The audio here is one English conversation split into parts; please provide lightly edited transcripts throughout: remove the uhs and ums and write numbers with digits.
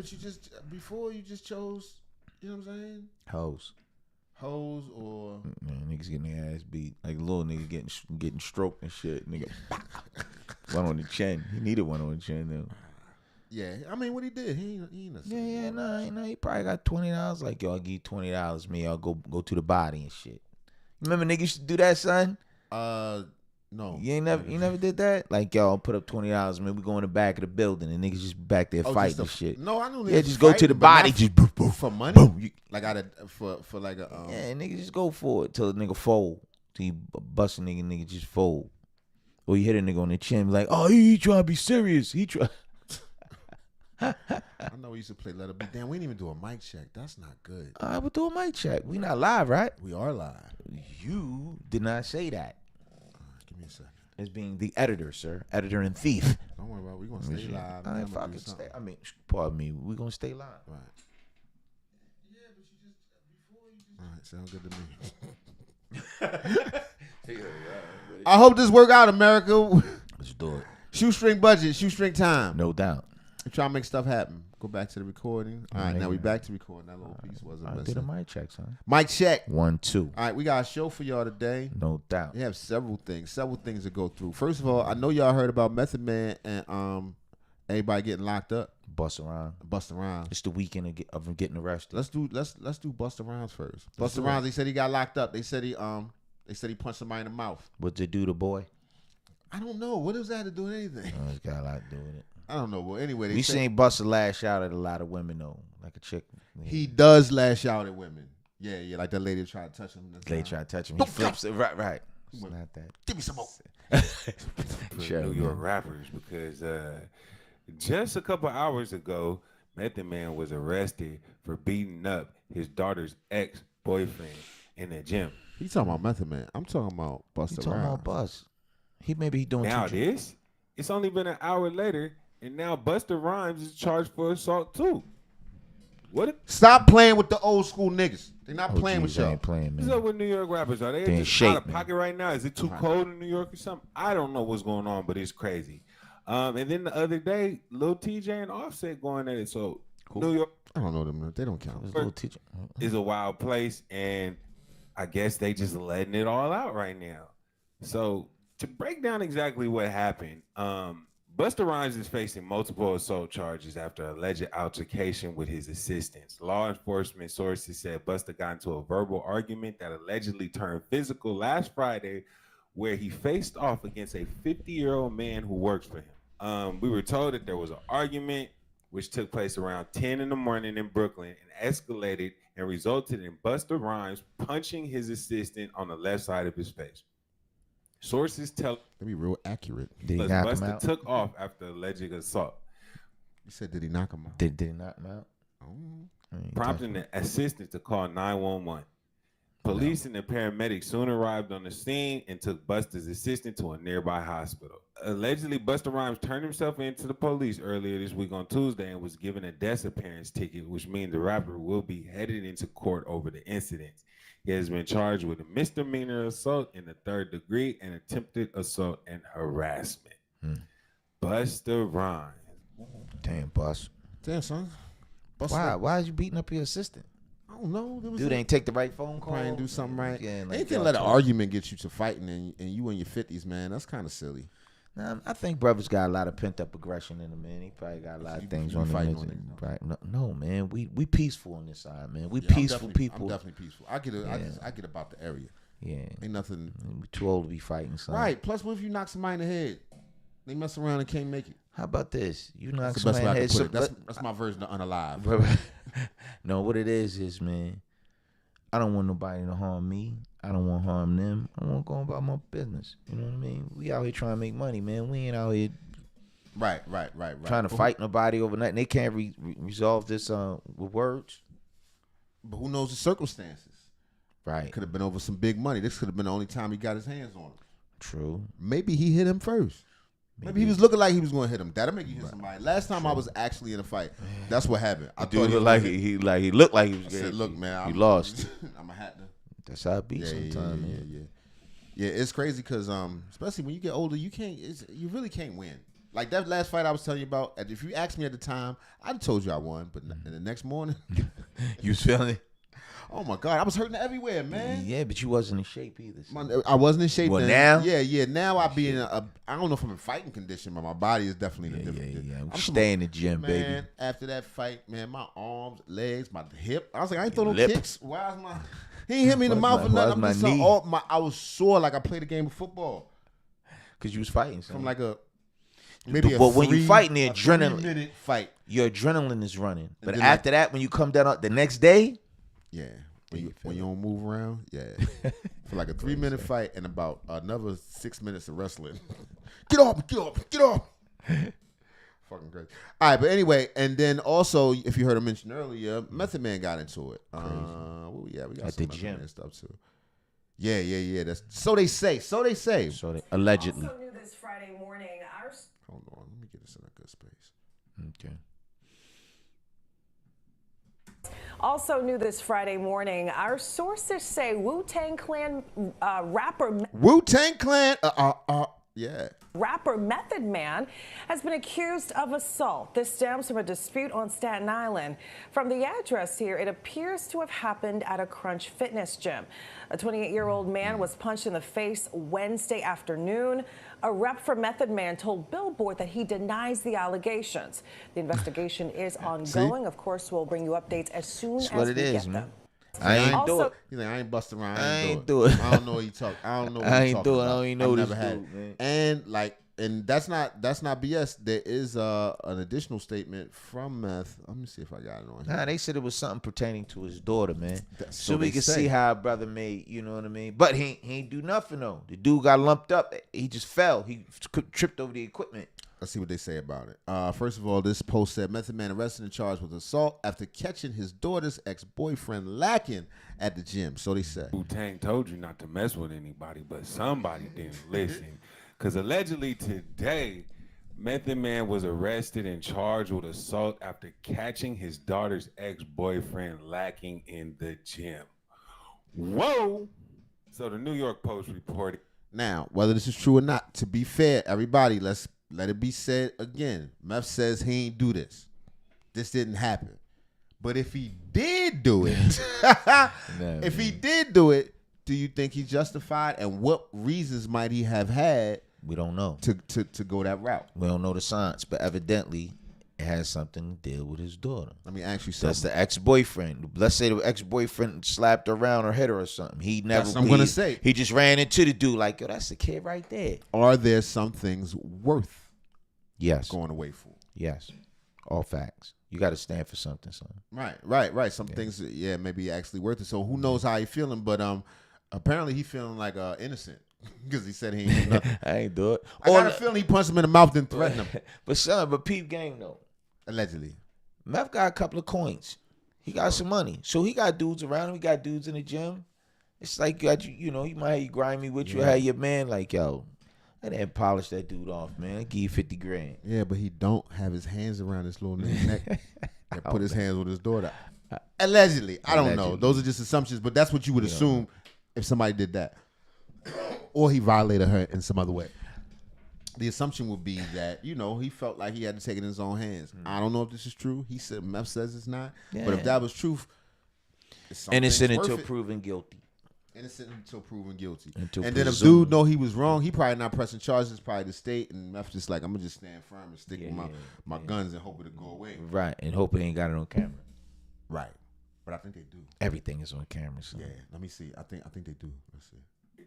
but you just chose. You know what I'm saying? Hoes or niggas getting their ass beat. Like a little nigga getting stroked and shit. Nigga, one on the chin. He needed one on the chin though. Yeah, I mean, what he did, he ain't no. He probably got $20. Like, yo, I'll give you $20. Me, I'll go to the body and shit. Remember, niggas used to do that, son? No. You never did that? Like, yo, I'll put up $20, man. We go in the back of the building and niggas just back there fighting and shit. No, I knew. Yeah, just go to the body, just boom, boom, for money. Boom. Like for like a. Yeah, niggas just go for it till the nigga fold. Till you bust a nigga just fold. Or you hit a nigga on the chin, like, oh, he trying to be serious. He try. I know we used to play Let It Be. Damn, we didn't even do a mic check. That's not good. All right, we'll do a mic check. We not live, right? We are live. You did not say that. Give me a second. As being the editor, sir. Editor and thief. Don't worry about it. We're going to stay live. All right, fucking stay. I mean, pardon me. We're going to stay live. Right. Yeah, but you just, before you just. All right, sound good to me. I hope this work out, America. Let's do it. Shoestring budget, shoestring time. No doubt. We try to make stuff happen. Go back to the recording. All right, now we back to recording. That little piece wasn't missing. I did a mic check, son. Mic check. 1, 2. All right, we got a show for y'all today. No doubt. We have several things to go through. First of all, I know y'all heard about Method Man and everybody getting locked up. Busta Rhymes. It's the weekend of him getting arrested. Let's do Busta Rhymes first. Busta Rhymes, they said he got locked up. They said he punched somebody in the mouth. What did do the boy? I don't know. What does that have to do with anything? It's got a lot to do with it. I don't know. Well, anyway, we seen Busta lash out at a lot of women though, like a chick. He does lash out at women. Yeah, like that lady tried to touch him. They tried to touch him. He flips it. Right. It's not that. Give me some more. New York rappers, because just a couple hours ago, Method Man was arrested for beating up his daughter's ex-boyfriend in the gym. He talking about Method Man. I'm talking about Busta Rhymes. You talking about Bus? He doing now this. It's only been an hour later, and now Busta Rhymes is charged for assault too. Stop playing with the old school niggas. They're not playing with y'all. Ain't playing, man. What's up with New York rappers? Are they just out of pocket right now? Is it too cold in New York or something? I don't know what's going on, but it's crazy. And then the other day, Lil TJ and Offset going at it. So New York, I don't know them. They don't count. Lil TJ is a wild place, and I guess they just letting it all out right now. So to break down exactly what happened, Busta Rhymes is facing multiple assault charges after alleged altercation with his assistants. Law enforcement sources said Busta got into a verbal argument that allegedly turned physical last Friday, where he faced off against a 50-year-old man who works for him. We were told that there was an argument which took place around 10 in the morning in Brooklyn and escalated and resulted in Busta Rhymes punching his assistant on the left side of his face. Sources tell they be real accurate. Did he knock him Busta out? took off after alleged assault. You said, did he knock him out? Did he knock him out? Prompting the assistant to call 911. Police and the paramedics soon arrived on the scene and took Busta's assistant to a nearby hospital. Allegedly, Busta Rhymes turned himself into the police earlier this week on Tuesday and was given a desk appearance ticket, which means the rapper will be headed into court over the incidents. He has been charged with a misdemeanor assault in the 3rd degree and attempted assault and harassment. Busta Rhymes. Damn, Bus. Damn, son. Why is you beating up your assistant? I don't know. Dude ain't take the right phone call. Try and do something right. Yeah, they can't let an argument get you to fighting and you in your 50s, man. That's kind of silly. Nah, I think brother's got a lot of pent up aggression in him, man. He probably got a lot of things on him. Right? No, man. We peaceful on this side, man. We peaceful people. I'm definitely peaceful. I get about the area. Yeah. Ain't nothing. We too old to be fighting, son. Right. Plus, what if you knock somebody in the head? They mess around and can't make it. How about this? You knock That's the somebody in the head. That's my version of unalive. No, what it is, man, I don't want nobody to harm me. I don't want to harm them. I want to go about my business. You know what I mean? We out here trying to make money, man. We ain't out here right. trying to fight nobody overnight. And they can't resolve this with words. But who knows the circumstances? Right. It could have been over some big money. This could have been the only time he got his hands on him. True. Maybe he hit him first. Maybe he was looking like he was going to hit him. That'll make you hit somebody. Last time I was actually in a fight, that's what happened. I thought he looked like he looked like he was. I said, "Look, man, you lost. I'm a hat to." That's how it be sometimes, man. Yeah. It's crazy because especially when you get older, you really can't win. Like that last fight I was telling you about. If you asked me at the time, I'd have told you I won. But in the next morning, you was feeling it? Oh my God, I was hurting everywhere, man. Yeah, but you wasn't in shape either. So. I wasn't in shape. Well, then. now? Yeah. Now I be in I don't know if I'm in fighting condition, but my body is definitely in a different. Yeah. Stay in the gym, man, baby. After that fight, man, my arms, legs, my hip. I was like, I ain't throw no lip. kicks. Why is my? He ain't hit me in the mouth or nothing. I'm just I was sore like I played a game of football. Cause you was fighting. From like a. But when you fighting, the adrenaline. 3-minute fight. Your adrenaline is running. But after that, when you come down the next day. Yeah. When you don't move around, yeah. For like a 3-minute fight and about another 6 minutes of wrestling. Get off. Fucking crazy. All right, but anyway, and then also, if you heard him mention earlier, Method Man got into it. We got at some the Method gym Man stuff too. Yeah. That's so they say. Allegedly. Also knew this Friday morning. Hold on, let me get this in a good space. Okay. Also new this Friday morning, our sources say Wu-Tang Clan rapper Method Man has been accused of assault. This stems from a dispute on Staten Island. From the address here, it appears to have happened at a Crunch Fitness gym. A 28-year-old man was punched in the face Wednesday afternoon. A rep for Method Man told Billboard that he denies the allegations. The investigation is ongoing. Of course, we'll bring you updates as soon as we get them. I ain't do it. He's like, I ain't busting around. I ain't do it. I don't know what he talk. I don't know what I he ain't talking do it. about. I don't even know I this never had dude, man. And that's not BS. There is an additional statement from Meth. Let me see if I got it on here. Nah, they said it was something pertaining to his daughter, man. So we can see how a brother made, you know what I mean? But he ain't do nothing, though. The dude got lumped up. He just fell. He tripped over the equipment. Let's see what they say about it. First of all, this post said Method Man arrested and charged with assault after catching his daughter's ex-boyfriend lacking at the gym. So they said. Wu-Tang told you not to mess with anybody, but somebody didn't listen. Because allegedly today, Method Man was arrested and charged with assault after catching his daughter's ex-boyfriend lacking in the gym. Whoa! So the New York Post reported. Now, whether this is true or not, to be fair, everybody, let's let it be said again. Meth says he ain't do this. This didn't happen. But if he did do it, do you think he's justified? And what reasons might he have had? We don't know. To go that route. We don't know the science, but evidently it has something to deal with his daughter. Let me ask you something. That's the ex-boyfriend. Let's say the ex-boyfriend slapped her around or hit her or something. He never. That's what I'm gonna say. He just ran into the dude like, yo, that's the kid right there. Are there some things worth going away for? Yes. All facts. You got to stand for something, son. Right. Some things, maybe actually worth it. So who knows how he feeling? But apparently he feeling like innocent because he said he ain't do nothing. I ain't do it. I got a feeling he punched him in the mouth and threatened him. But peep game though. Allegedly. Meth got a couple of coins. He got some money. So he got dudes around him. He got dudes in the gym. It's like you might have grimy with you. Have your man like, yo, I didn't polish that dude off, man. Give you 50 grand. Yeah, but he don't have his hands around this little nigga's neck and put his hands with his daughter. Allegedly. I don't know. Those are just assumptions, but that's what you would assume if somebody did that. Or he violated her in some other way. The assumption would be that, he felt like he had to take it in his own hands. I don't know if this is true. He said, Meth says it's not. Yeah. But if that was truth, innocent until proven guilty. Innocent until proven guilty. And then if dude know he was wrong, he probably not pressing charges, probably the state, and Meth just like, I'm going to just stand firm and stick with my guns and hope it'll go away. Right, and hope it ain't got it on camera. Right. But I think they do. Everything is on camera. So. Yeah, let me see. I think they do. Let's see.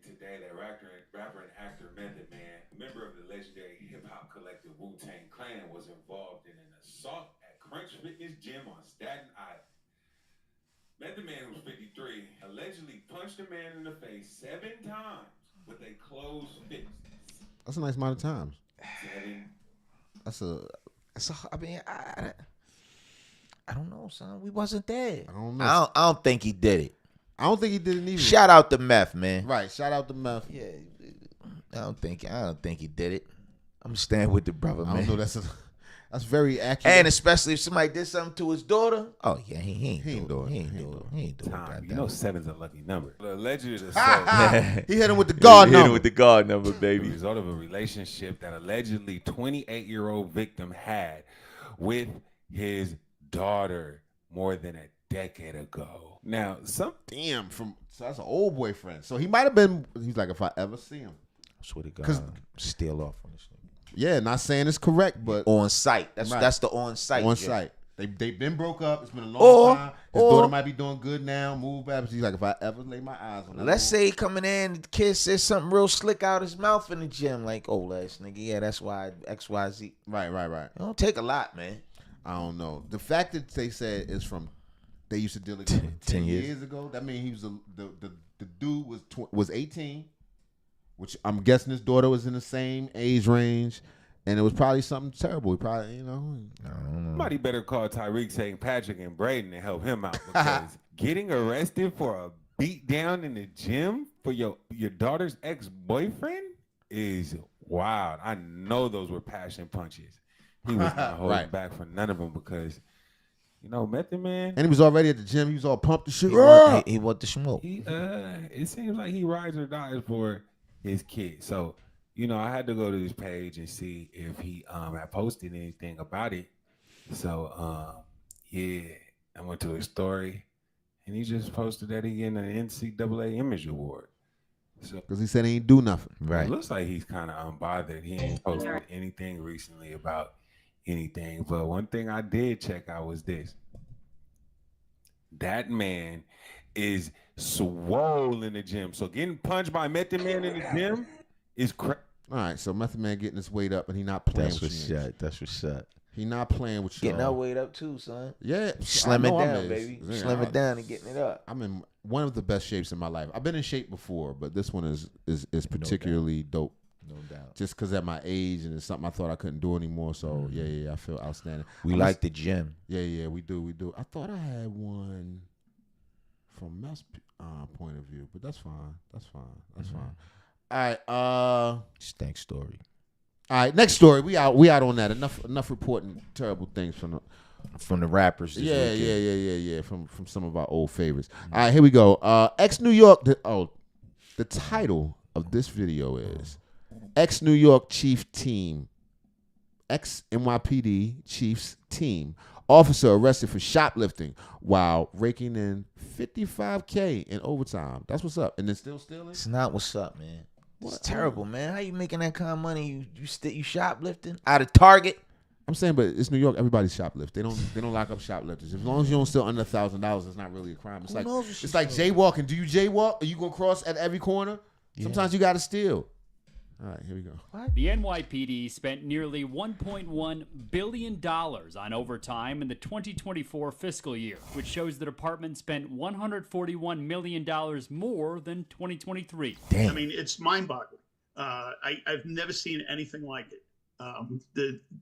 Today, that rapper and actor Method Man, member of the legendary hip-hop collective Wu-Tang Clan, was involved in an assault at Crunch Fitness Gym on Staten Island. Method Man, who's 53, allegedly punched a man in the face 7 times with a closed fist. That's a nice amount of times. 7. I don't know, son. We wasn't there. I don't know. I don't think he did it. I don't think he did it either. Shout out to Meth, man. Right. Shout out to Meth. Yeah. I don't think he did it. I'm staying with the brother, man. I don't know. That's very accurate. And especially if somebody did something to his daughter. Oh yeah, he ain't doing Tom, that. 7's a lucky number. Allegedly, assault. He hit him with the guard Hit number. him with the guard number, The baby. result of a relationship that allegedly 28-year-old victim had with his daughter more than a decade ago. Now, Damn, so that's an old boyfriend. So he might have been. He's like, if I ever see him. I swear to God, steal off on this nigga. Yeah, not saying it's correct, but On site. That's Right. that's the on site. on site. They've been broke up. It's been a long time. His or- daughter might be doing good now. Move back. He's like, if I ever lay my eyes on that. Let's say he coming in, the kid says something real slick out his mouth in the gym, like, "Oh, ass nigga, yeah, that's why XYZ." Right. It don't take a lot, man. I don't know. The fact that they said is from they used to deal with 10 years ago. That means he was the dude was 18, which I'm guessing his daughter was in the same age range, and it was probably something terrible. He probably, I don't know. somebody better call Tyreek, St. Patrick, and Braden and help him out, because getting arrested for a beat down in the gym for your daughter's ex-boyfriend is wild. I know those were passion punches. He was not holding Right. back for none of them because, Method Man, and he was already at the gym. He was all pumped and shit. He want the smoke. it seems like he rides or dies for his kid. So, I had to go to his page and see if he had posted anything about it. So, I went to his story, and he just posted that he getting an NCAA Image Award. So Because he said he ain't do nothing. Right. it looks like he's kind of unbothered. He ain't posted anything recently about anything. But one thing I did check out was this. That man is swole in the gym. So getting punched by Method Man in the gym is crazy. All right, so Method Man getting his weight up, and he not playing That's with what's you. shut. That's what's shut. He not playing with you. Getting our weight up too, son. Yeah, Slim I it know I'm down, in- baby. yeah, Slim it down and getting it up. I'm in one of the best shapes in my life. I've been in shape before, but this one is particularly dope. No doubt. Just because at my age and it's something I thought I couldn't do anymore. So yeah, I feel outstanding. We like the gym. Yeah, we do. I thought I had one from Mel's point of view, but that's fine. That's fine. All right. Stank story. All right. Next story. We out on that. Enough reporting terrible things from the rappers. This Yeah, weekend. yeah. From some of our old favorites. All right, here we go. Ex-New York. The title of this video is Ex-New York Chief Team. Ex-NYPD Chief's Team. Officer arrested for shoplifting while raking in $55K in overtime. That's what's up. And then still stealing? It's not what's up, man. It's terrible, man. How you making that kind of money? You shoplifting out of Target? I'm saying, but it's New York. Everybody's shoplift. They don't lock up shoplifters. As long as you don't steal under $1,000, it's not really a crime. It's Who like knows what it's like jaywalking. Do you jaywalk? Are you gonna cross at every corner? Yeah. Sometimes you gotta steal. All right, here we go. The NYPD spent nearly $1.1 billion on overtime in the 2024 fiscal year, which shows the department spent $141 million more than 2023. Damn. I mean, it's mind-boggling. I've never seen anything like it.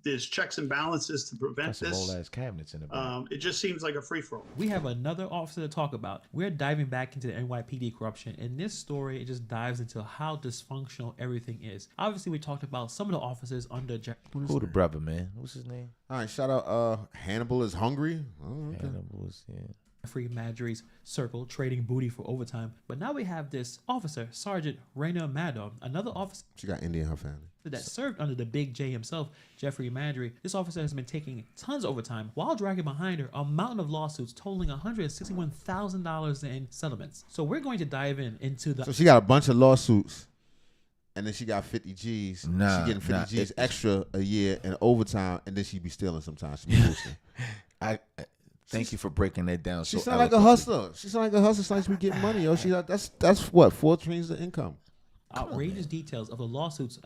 There's checks and balances to prevent Got some this. old ass cabinets in the back. It just seems like a free-for-all. We have another officer to talk about. We're diving back into the NYPD corruption. In this story, it just dives into how dysfunctional everything is. Obviously, we talked about some of the officers under Who the brother, man? What's his name? All right, shout out Hannibal is hungry. Oh, okay. Hannibal's, yeah. Jeffrey Madry's circle trading booty for overtime. But now we have this officer, Sergeant Raina Maddow, another officer She got India in her family. that served under the big J himself, Jeffrey Madry. This officer has been taking tons of overtime while dragging behind her a mountain of lawsuits totaling $161,000 in settlements. So we're going to dive into the So she got a bunch of lawsuits, and then she got 50 G's. Nah, she getting 50 nah, G's extra a year in overtime, and then she be stealing sometimes. She be boosting. I thank you for breaking that down. She so sound like a eloquently. hustler. She sound like a hustler. Since we get money, yo. She that's what 4 streams of income. outrageous details of the lawsuits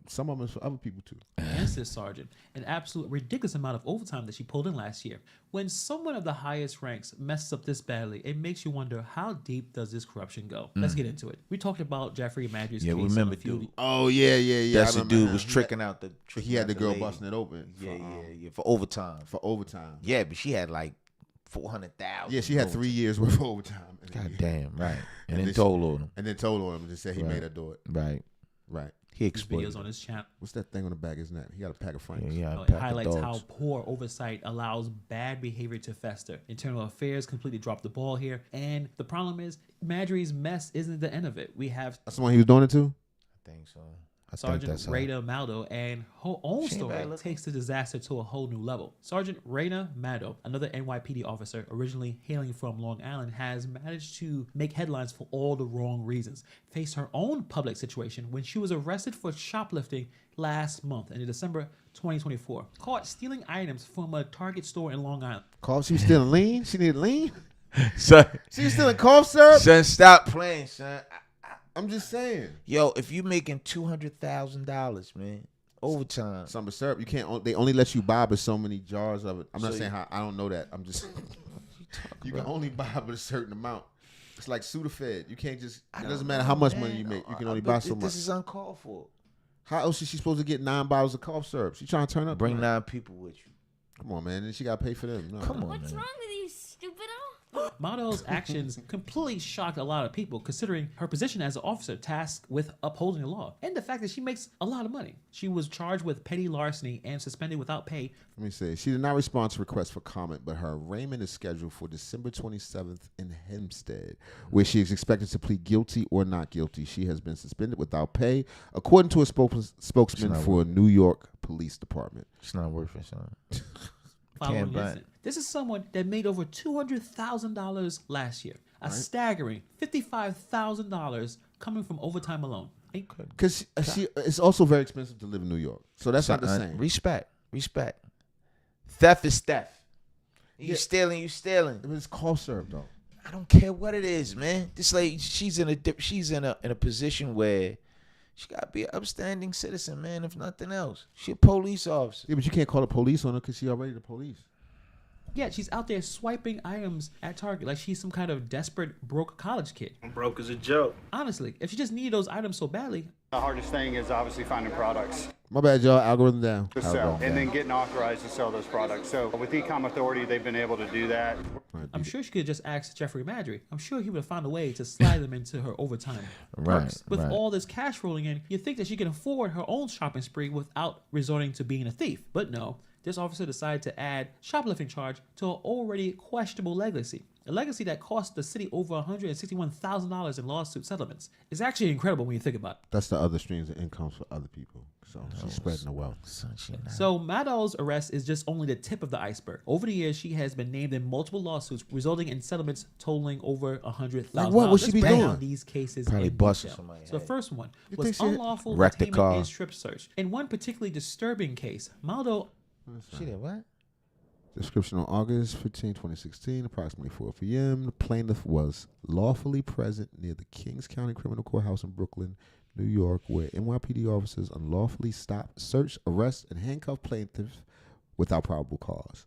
Some of them is for other people too. against this sergeant, an absolute ridiculous amount of overtime that she pulled in last year. When someone of the highest ranks messes up this badly, it makes you wonder, how deep does this corruption go? Let's get into it. We talked about Jeffrey Madry's Yeah, case. remember, on a few- dude. Oh yeah. That's I the remember dude now. was tricking out the. He had the girl lady. busting it open. Yeah, for overtime. For overtime. Yeah, but she had like 400,000. Yeah, she had 3 years worth of overtime. God damn, right. And then then told on him. And then told on him and just said he Right. made her do it. Right. Right. He His exploited videos on his channel. What's that thing on the back of his neck? He got a pack of Franks. Yeah, It highlights how poor oversight allows bad behavior to fester. Internal Affairs completely dropped the ball here. And the problem is, Marjorie's mess isn't the end of it. We have That's the one he was doing it to? I think so. Sergeant Rayna Maldo, and her own story takes the disaster to a whole new level. Sergeant Rayna Maldo, another NYPD officer originally hailing from Long Island, has managed to make headlines for all the wrong reasons. Faced her own public situation when she was arrested for shoplifting last month in December 2024. Caught stealing items from a Target store in Long Island. She was stealing lean? She needed lean? Son, She was stealing cough syrup? son, stop playing, son. I'm just saying. Yo, if you making $200,000, man, overtime. Some of syrup, you can't. They only let you buy but so many jars of it. I'm not saying how. I don't know that. I'm just. You can only buy but a certain amount. It's like Sudafed. You can't just. It doesn't matter how much money you make. You can only buy so much. This is uncalled for. How else is she supposed to get 9 bottles of cough syrup? She trying to turn up. Bring 9 people with you. Come on, man. And she got to pay for them. No, Come on, What's man. wrong with you, stupido? Maldo's actions completely shocked a lot of people, considering her position as an officer tasked with upholding the law and the fact that she makes a lot of money. She was charged with petty larceny and suspended without pay. Let me say, she did not respond to requests for comment, but her arraignment is scheduled for December 27th in Hempstead, where she is expected to plead guilty or not guilty. She has been suspended without pay, according to a spokesman for New York Police Department. It's not worth it, son. Following the incident. This is someone that made over $200,000 last year. A staggering $55,000 coming from overtime alone. Because it's also very expensive to live in New York. So that's not the same. Respect. Theft is theft. You stealing, you stealing. It's cough syrup, though. I don't care what it is, man. This lady, she's in a position where she gotta be an upstanding citizen, man. If nothing else, she a police officer. Yeah, but you can't call the police on her because she already the police. Yeah, she's out there swiping items at Target like she's some kind of desperate broke college kid. I'm broke as a joke. Honestly, if she just needed those items so badly. The hardest thing is obviously finding products My bad, y'all. Algorithm down. to sell and then getting authorized to sell those products. So with Ecom Authority, they've been able to do that. I'm sure she could just ask Jeffrey Marjorie. I'm sure he would have found a way to slide them into her overtime. Right. With all this cash rolling in, you'd think that she can afford her own shopping spree without resorting to being a thief. But no, this officer decided to add shoplifting charge to an already questionable legacy. A legacy that cost the city over $161,000 in lawsuit settlements. It's actually incredible when you think about it. That's the other streams of income for other people. So she's spreading the wealth. So Maldo's arrest is just only the tip of the iceberg. Over the years, she has been named in multiple lawsuits, resulting in settlements totaling over $100,000. Like what would she be doing? These cases Probably in busting detail. somebody. So the first one You was think she unlawful wrecked the detainment car? and strip search. In one particularly disturbing case, Maldo. She did what? Description on August 15, 2016, approximately 4 p.m. The plaintiff was lawfully present near the Kings County Criminal Courthouse in Brooklyn, New York, where NYPD officers unlawfully stopped, searched, arrested, and handcuffed plaintiff without probable cause.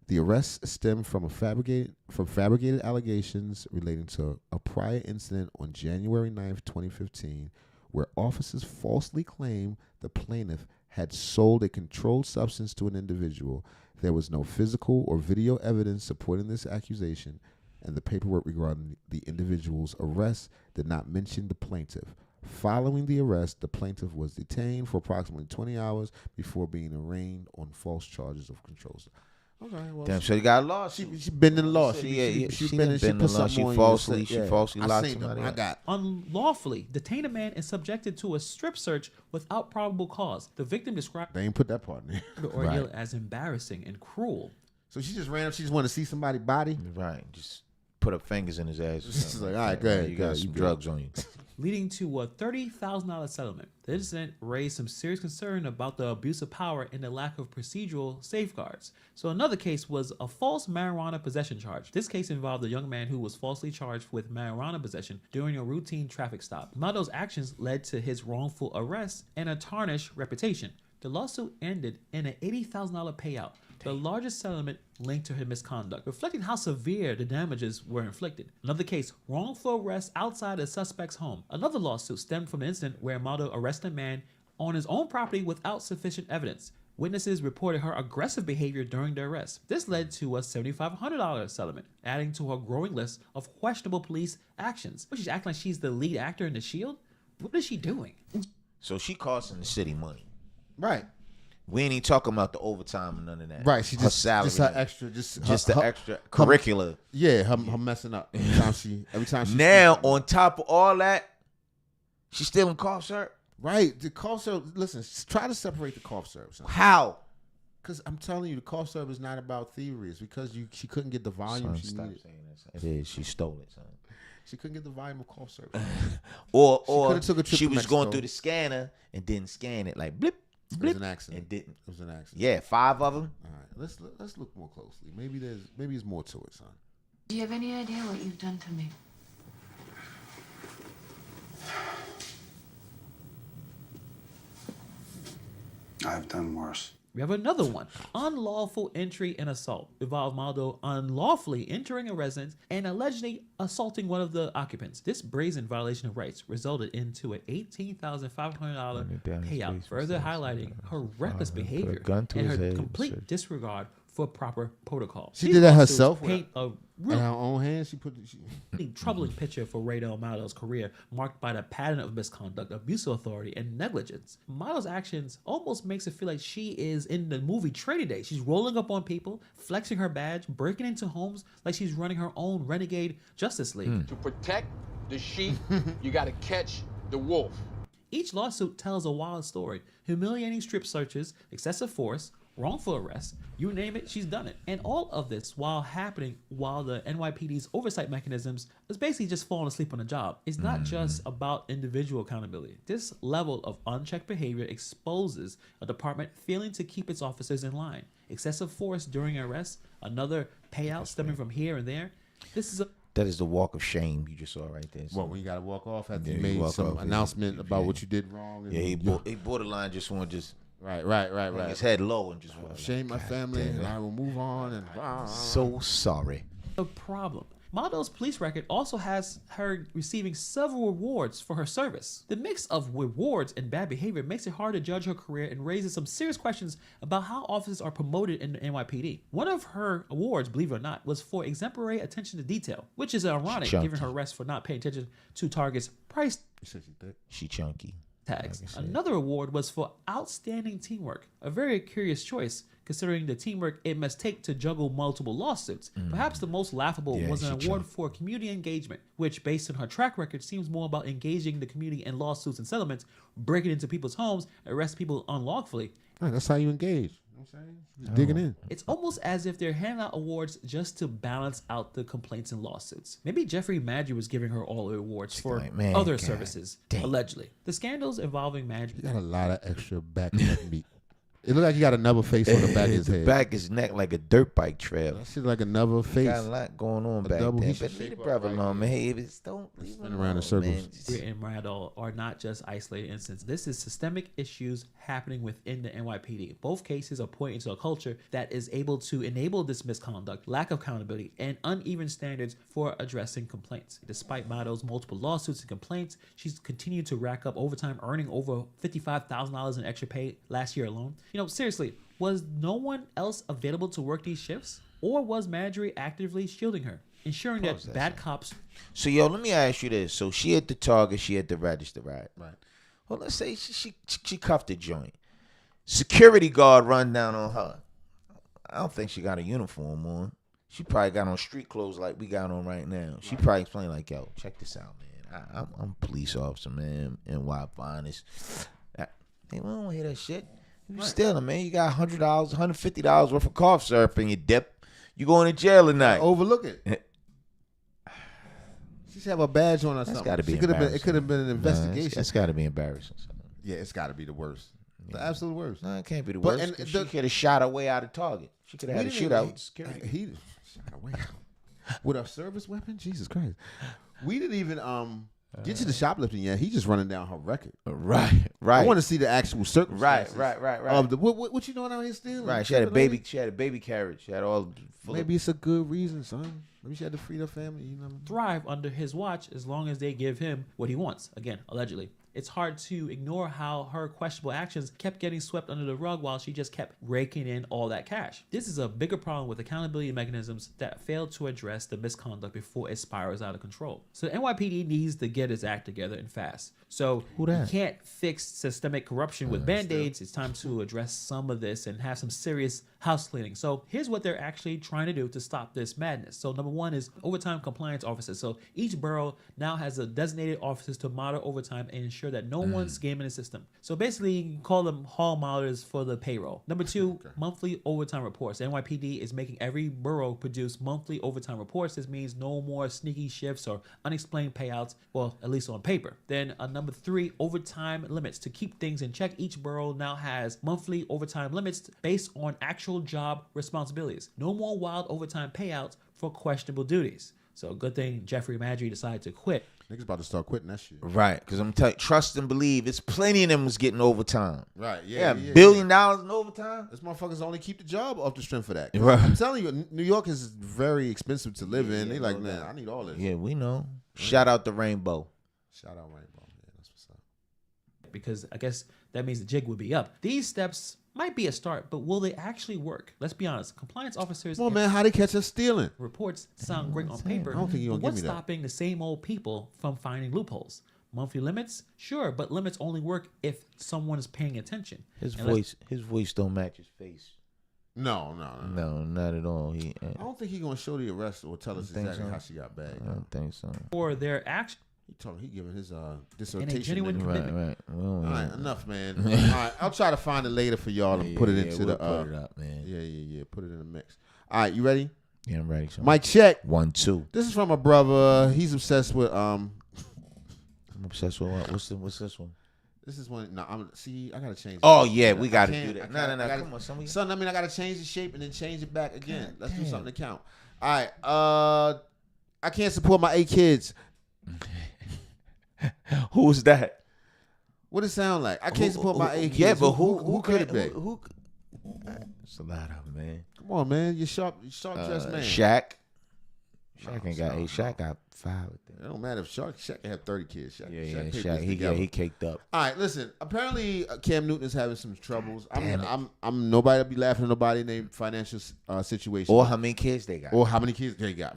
The arrest stemmed from fabricated allegations relating to a prior incident on January 9th, 2015, where officers falsely claimed the plaintiff had sold a controlled substance to an individual. There was no physical or video evidence supporting this accusation, and the paperwork regarding the individual's arrest did not mention the plaintiff. Following the arrest, the plaintiff was detained for approximately 20 hours before being arraigned on false charges of control. Okay, well, Damn, so he got a lawsuit. she been in the law. She been in. She put something She on you. falsely Yeah. locked seen somebody them. I up. got. Unlawfully detained a man and subjected to a strip search without probable cause. The victim described They ain't put that part in there. the ordeal as embarrassing and cruel. So she just ran up. She just wanted to see somebody's body. Right. Just put up fingers in his ass. She's like, all right, go ahead. You go got ahead, some you drugs on you. Leading to a $30,000 settlement. The incident raised some serious concern about the abuse of power and the lack of procedural safeguards. So another case was a false marijuana possession charge. This case involved a young man who was falsely charged with marijuana possession during a routine traffic stop. Maldo's actions led to his wrongful arrest and a tarnished reputation. The lawsuit ended in an $80,000 payout, the largest settlement linked to her misconduct, reflecting how severe the damages were inflicted. Another case, wrongful arrest outside a suspect's home. Another lawsuit stemmed from an incident where Maldo arrested a man on his own property without sufficient evidence. Witnesses reported her aggressive behavior during the arrest. This led to a $7,500 settlement, adding to her growing list of questionable police actions. But she's acting like she's the lead actor in The Shield? What is she doing? So she costing the city money. Right. We ain't even talking about the overtime and none of that. Right. She her just salary, just her extra, just the extra curricular. Yeah, her messing up every time she. Now on top of all that, she's still in cough syrup. Right. The cough syrup. Listen, try to separate the cough syrup. Son. How? Because I'm telling you, the cough syrup is not about thievery. It's because she couldn't get the volume Son, she stop needed. saying that. It is. She stole it, son. She couldn't get the volume of cough syrup. Or took a trip she to was Mexico. going through the scanner and didn't scan it like blip, blip. It was an accident. And didn't. It was an accident. Yeah, 5 of them. All right, let's look more closely. Maybe there's more to it, son. Do you have any idea what you've done to me? I've done worse. We have another one. Unlawful entry and assault. Involved Maldo unlawfully entering a residence and allegedly assaulting one of the occupants. This brazen violation of rights resulted into an $18,500 payout, further highlighting her reckless behavior and her complete disregard for proper protocol. She did that herself. Paint a In her own hands, she put. troubling picture for Raydell Maldo's career, marked by the pattern of misconduct, abuse of authority, and negligence. Maldo's actions almost makes it feel like she is in the movie Training Day. She's rolling up on people, flexing her badge, breaking into homes like she's running her own renegade Justice League. To protect the sheep, you got to catch the wolf. Each lawsuit tells a wild story: humiliating strip searches, excessive force, wrongful arrest, you name it, she's done it. And all of this while happening while the NYPD's oversight mechanisms is basically just falling asleep on the job. It's not just about individual accountability. This level of unchecked behavior exposes a department failing to keep its officers in line. Excessive force during arrest, another payout stemming from here and there. That is the walk of shame you just saw right there. Well, when you got to walk off after Yeah, you made walk some off, announcement about what you did wrong. Yeah, he borderline just want to just right. bring his head low and just Shame my family, and I will move on. And so sorry. A problem. Maldo's police record also has her receiving several awards for her service. The mix of rewards and bad behavior makes it hard to judge her career and raises some serious questions about how officers are promoted in the NYPD. One of her awards, believe it or not, was for exemplary attention to detail, which is ironic given her arrest for not paying attention to targets' price She chunky. tags. Another award was for outstanding teamwork, a very curious choice considering the teamwork it must take to juggle multiple lawsuits. Perhaps the most laughable was an award for community engagement, which based on her track record seems more about engaging the community in lawsuits and settlements, breaking into people's homes, arrest people unlawfully. Right, that's how you engage. You know what I'm saying? Just digging in. It's almost as if they're handing out awards just to balance out the complaints and lawsuits. Maybe Jeffrey Madger was giving her all the awards for other services, allegedly. The scandals involving Madger. He got a lot of extra back meat. It looked like he got another face on the back of his head. Back his neck like a dirt bike trail. That shit like another face. Got a lot going on back there. But leave the brother alone, man. Hey, don't leave him around in circles. And Randall are not just isolated incidents. This is systemic issues happening within the NYPD. Both cases are pointing to a culture that is able to enable this misconduct, lack of accountability, and uneven standards for addressing complaints. Despite Mado's multiple lawsuits and complaints, she's continued to rack up overtime, earning over $55,000 in extra pay last year alone. You know, seriously, was no one else available to work these shifts? Or was Madry actively shielding her, ensuring that bad cops... So, yo, let me ask you this. So, she at the Target, she at the register, right? Right. Well, let's say she cuffed the joint. Security guard run down on her. I don't think she got a uniform on. She probably got on street clothes like we got on right now. She probably explained like, yo, check this out, man. I'm a police officer, man, NY Finest. Hey, we don't hear that shit. You stealing, man. You got $100, $150 worth of cough syrup in your dip. You going to jail tonight. Overlook it. She should have a badge on or That's something. gotta be It could have been an investigation. That's got to be embarrassing. Yeah, it's got to be the worst. The absolute worst. No, it can't be the But- worst. and She could have shot her way out of Target. She could have had a shootout with security. He shot away with a service weapon. Jesus Christ. We didn't even get to the shoplifting yet. He just running down her record. Right. I want to see the actual circumstances. Right. Of the what you doing out here stealing? Right. She had a baby. She had a baby carriage. She had all. Maybe it's a good reason, son. Maybe she had to free her family. You know. thrive under his watch as long as they give him what he wants. Again, allegedly. it's hard to ignore how her questionable actions kept getting swept under the rug while she just kept raking in all that cash. This is a bigger problem with accountability mechanisms that fail to address the misconduct before it spirals out of control. So the NYPD needs to get its act together and fast. So you can't fix systemic corruption with band-aids. It's time to address some of this and have some serious house cleaning. So here's what they're actually trying to do to stop this madness. So number one is overtime compliance officers. So each borough now has a designated officers to monitor overtime and ensure that no one's gaming the system. So basically, you can call them hall monitors for the payroll. Number two, monthly overtime reports. The NYPD is making every borough produce monthly overtime reports. This means no more sneaky shifts or unexplained payouts, well, at least on paper. Then number three, overtime limits. To keep things in check, each borough now has monthly overtime limits based on actual job responsibilities. No more wild overtime payouts for questionable duties. So good thing Jeffrey Maddrey decided to quit. Niggas about to start quitting that shit. Right, because I'm telling you, trust and believe. It's plenty of them was getting overtime. Right, $1 billion in overtime. This motherfuckers only keep the job off the strength for that. Right. I'm telling you, New York is very expensive to live in. They like, man, I need all this. Yeah, we know. Shout out to Rainbow. Shout out Rainbow. Yeah, that's what's up. Because I guess that means the jig would be up. These steps might be a start, but will they actually work? Let's be honest. Compliance officers. Come on, man. How they catch us stealing? Reports sound great on paper. I don't think you're but gonna what's give me that. stopping the same old people from finding loopholes? Monthly limits? Sure, but limits only work if someone is paying attention. His voice don't match his face. No, not at all. I don't think he's gonna show the arrest or tell us exactly how she got bagged. I don't think so. Or their action. He giving his dissertation. genuine commitment. Right. All right, enough, man. All right, I'll try to find it later for y'all and put it into we'll the. Put it up, man. Yeah. Put it in the mix. All right, you ready? Yeah, I'm ready. So. Mic check. 1, 2. This is from a brother. He's obsessed with I'm obsessed with what? What's this one? This is one. No, I gotta change it. Oh yeah, we gotta do that. No. Come on, son. I gotta change the shape and then change it back again. Let's do something to count. All right. I can't support my 8 kids. Who's that? What it sound like? I can't support my 8 kids. Yeah, but who could it be? Who? It's a lot of them, man. Come on, man. You're sharp dressed man. Shaq ain't got 8. Shaq got 5. It don't matter if Shaq can have 30 kids. Shaq, he caked up. All right, listen. Apparently, Cam Newton is having some troubles. I'm nobody to be laughing at nobody named financial situation. Or how many kids they got.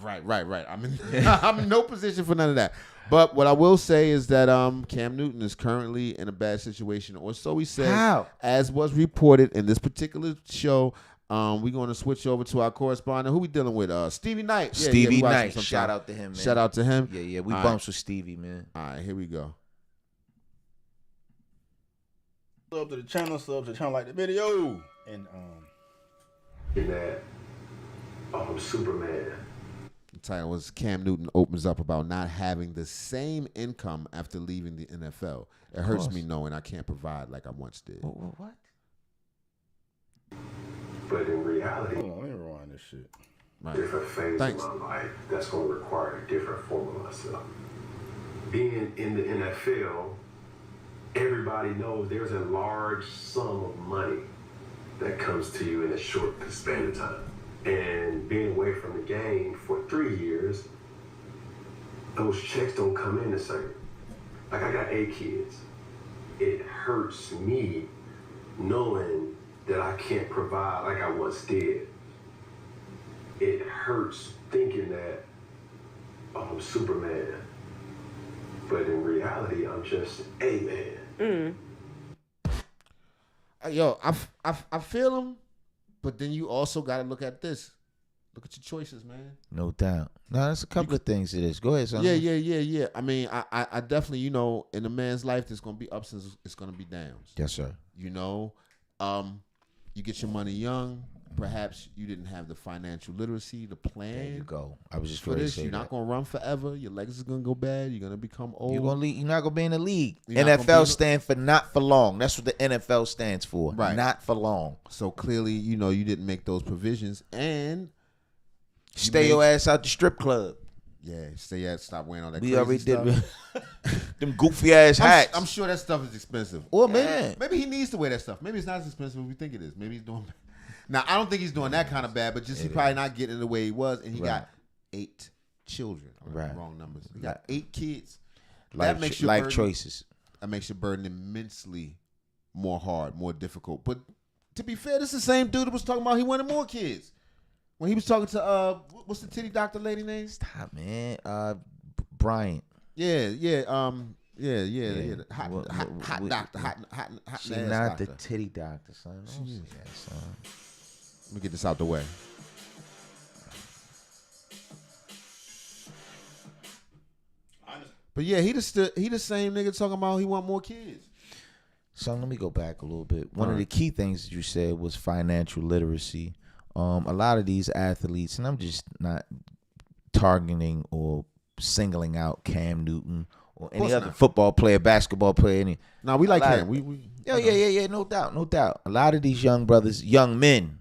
Right. I'm in no position for none of that. But what I will say is that Cam Newton is currently in a bad situation, or so he says. How? As was reported in this particular show. We're going to switch over to our correspondent. Who we dealing with? Stevie Knight. Stevie Knight. Shout out to him, man. Shout out to him. Yeah. We bumps with Stevie, man. All right, here we go. Sub to the channel, like the video. And that Superman. The title was Cam Newton opens up about not having the same income after leaving the NFL. It hurts me knowing I can't provide like I once did. What? But in reality, hold on, let me rewind this shit. Right. Different phase Thanks. of my life that's going to require a different form of myself. Being in the NFL, everybody knows there's a large sum of money that comes to you in a short span of time. And being away from the game for 3 years, those checks don't come in the same. Like I got 8 kids. It hurts me knowing that I can't provide like I once did. It hurts thinking that I'm Superman. But in reality, I'm just a man. Yo, I feel him, but then you also got to look at this. Look at your choices, man. No doubt. No, there's a couple of things to this. Go ahead, son. Yeah. I mean, I definitely, in a man's life, there's going to be ups and it's going to be downs. Yes, sir. You get your money young. Perhaps you didn't have the financial literacy, the plan. There you go. I was just for going to this. say You're not going to run forever. Your legs is going to go bad. You're going to become old. You're not going to be in the league. NFL stands for not for long. That's what the NFL stands for. Right. Not for long. So clearly, you didn't make those provisions. And stay your ass out the strip club. Yeah, stop wearing all that we crazy already stuff. did them goofy ass hats. I'm sure that stuff is expensive. Or maybe he needs to wear that stuff. Maybe it's not as expensive as we think it is. Maybe he's doing. Now I don't think he's doing that kind of bad, but just he's probably not getting the way he was, and he got 8 children. Wrong numbers. He got 8 kids. That makes your life choices. that makes your burden immensely more hard, more difficult. But to be fair, this is the same dude that was talking about he wanted more kids. When he was talking to what's the titty doctor lady name? Stop, man. Bryant. Yeah. Hot doctor. Hot. She's not the titty doctor, son. Don't say that, son. Let me get this out the way. But yeah, he the same nigga talking about he want more kids. So let me go back a little bit. One of the key things that you said was financial literacy. A lot of these athletes, and I'm just not targeting or singling out Cam Newton or any other football player, basketball player. No, we like Cam. Yeah, no doubt. A lot of these young brothers, young men,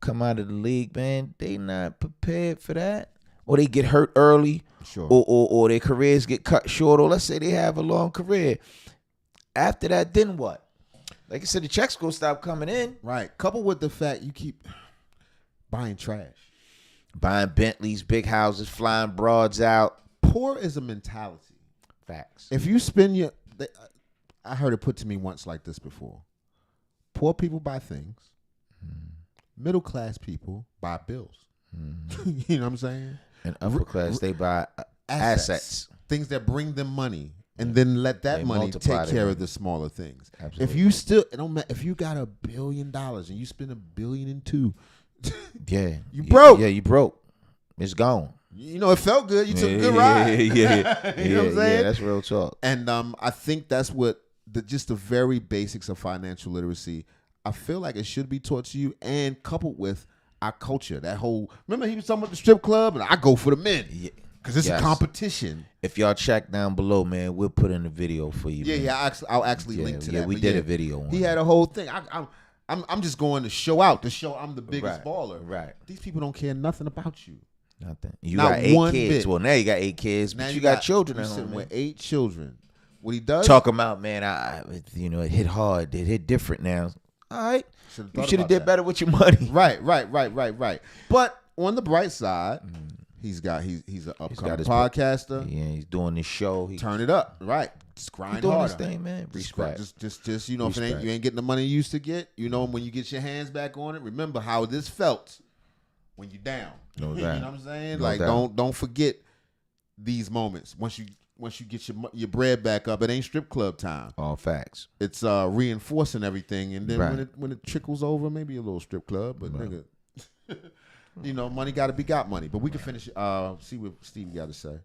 come out of the league, man, they not prepared for that. Or they get hurt early, sure. or their careers get cut short, or let's say they have a long career. After that, then what? Like I said, the checks gonna stop coming in. Right. Coupled with the fact you keep buying trash. Buying Bentleys, big houses, flying broads out. Poor is a mentality. Facts. If you spend I heard it put to me once like this before. Poor people buy things. Middle class people buy bills. You know what I'm saying? And upper class, they buy assets. Things that bring them money. And then let that money take care of the smaller things. Absolutely. If you still, it don't matter, if you got $1 billion and you spend $1.2 billion, you broke. Yeah, you broke. It's gone. You know, it felt good. You took a good ride. Yeah. You know what I'm saying? Yeah, that's real talk. And I think that's what just the very basics of financial literacy. I feel like it should be taught to you, and coupled with our culture. That whole, remember he was talking about the strip club, and I go for the men. Yeah. Because it's a competition. If y'all check down below, man, we'll put in a video for you. Yeah, man. yeah. I'll actually link to that. Yeah, we did a video on He had a whole thing. I'm just going to show out, to show I'm the biggest baller. Right. These people don't care nothing about you. Nothing. You Not got 8 one kids. bit. Well, now you got 8 kids, but Now you got children you're at home. sitting Man. with 8 children. What he does? Talk about, man, it hit hard. It hit different now. All right. You should have did better with your money. Right. But on the bright side, he's an upcoming podcaster. Yeah, he's doing this show. Turn it up. Right. Just grind doing harder. this thing, man. Respect. Just you know, if you ain't getting the money you used to get, you know, when you get your hands back on it, remember how this felt when you're down. No doubt. You know what I'm saying? No like doubt. don't forget these moments. Once you get your bread back up, it ain't strip club time. All facts. It's reinforcing everything, and then Right. when it trickles over, maybe a little strip club, but nigga, you know, money got to be got money. But we can finish. See what Steve got to say.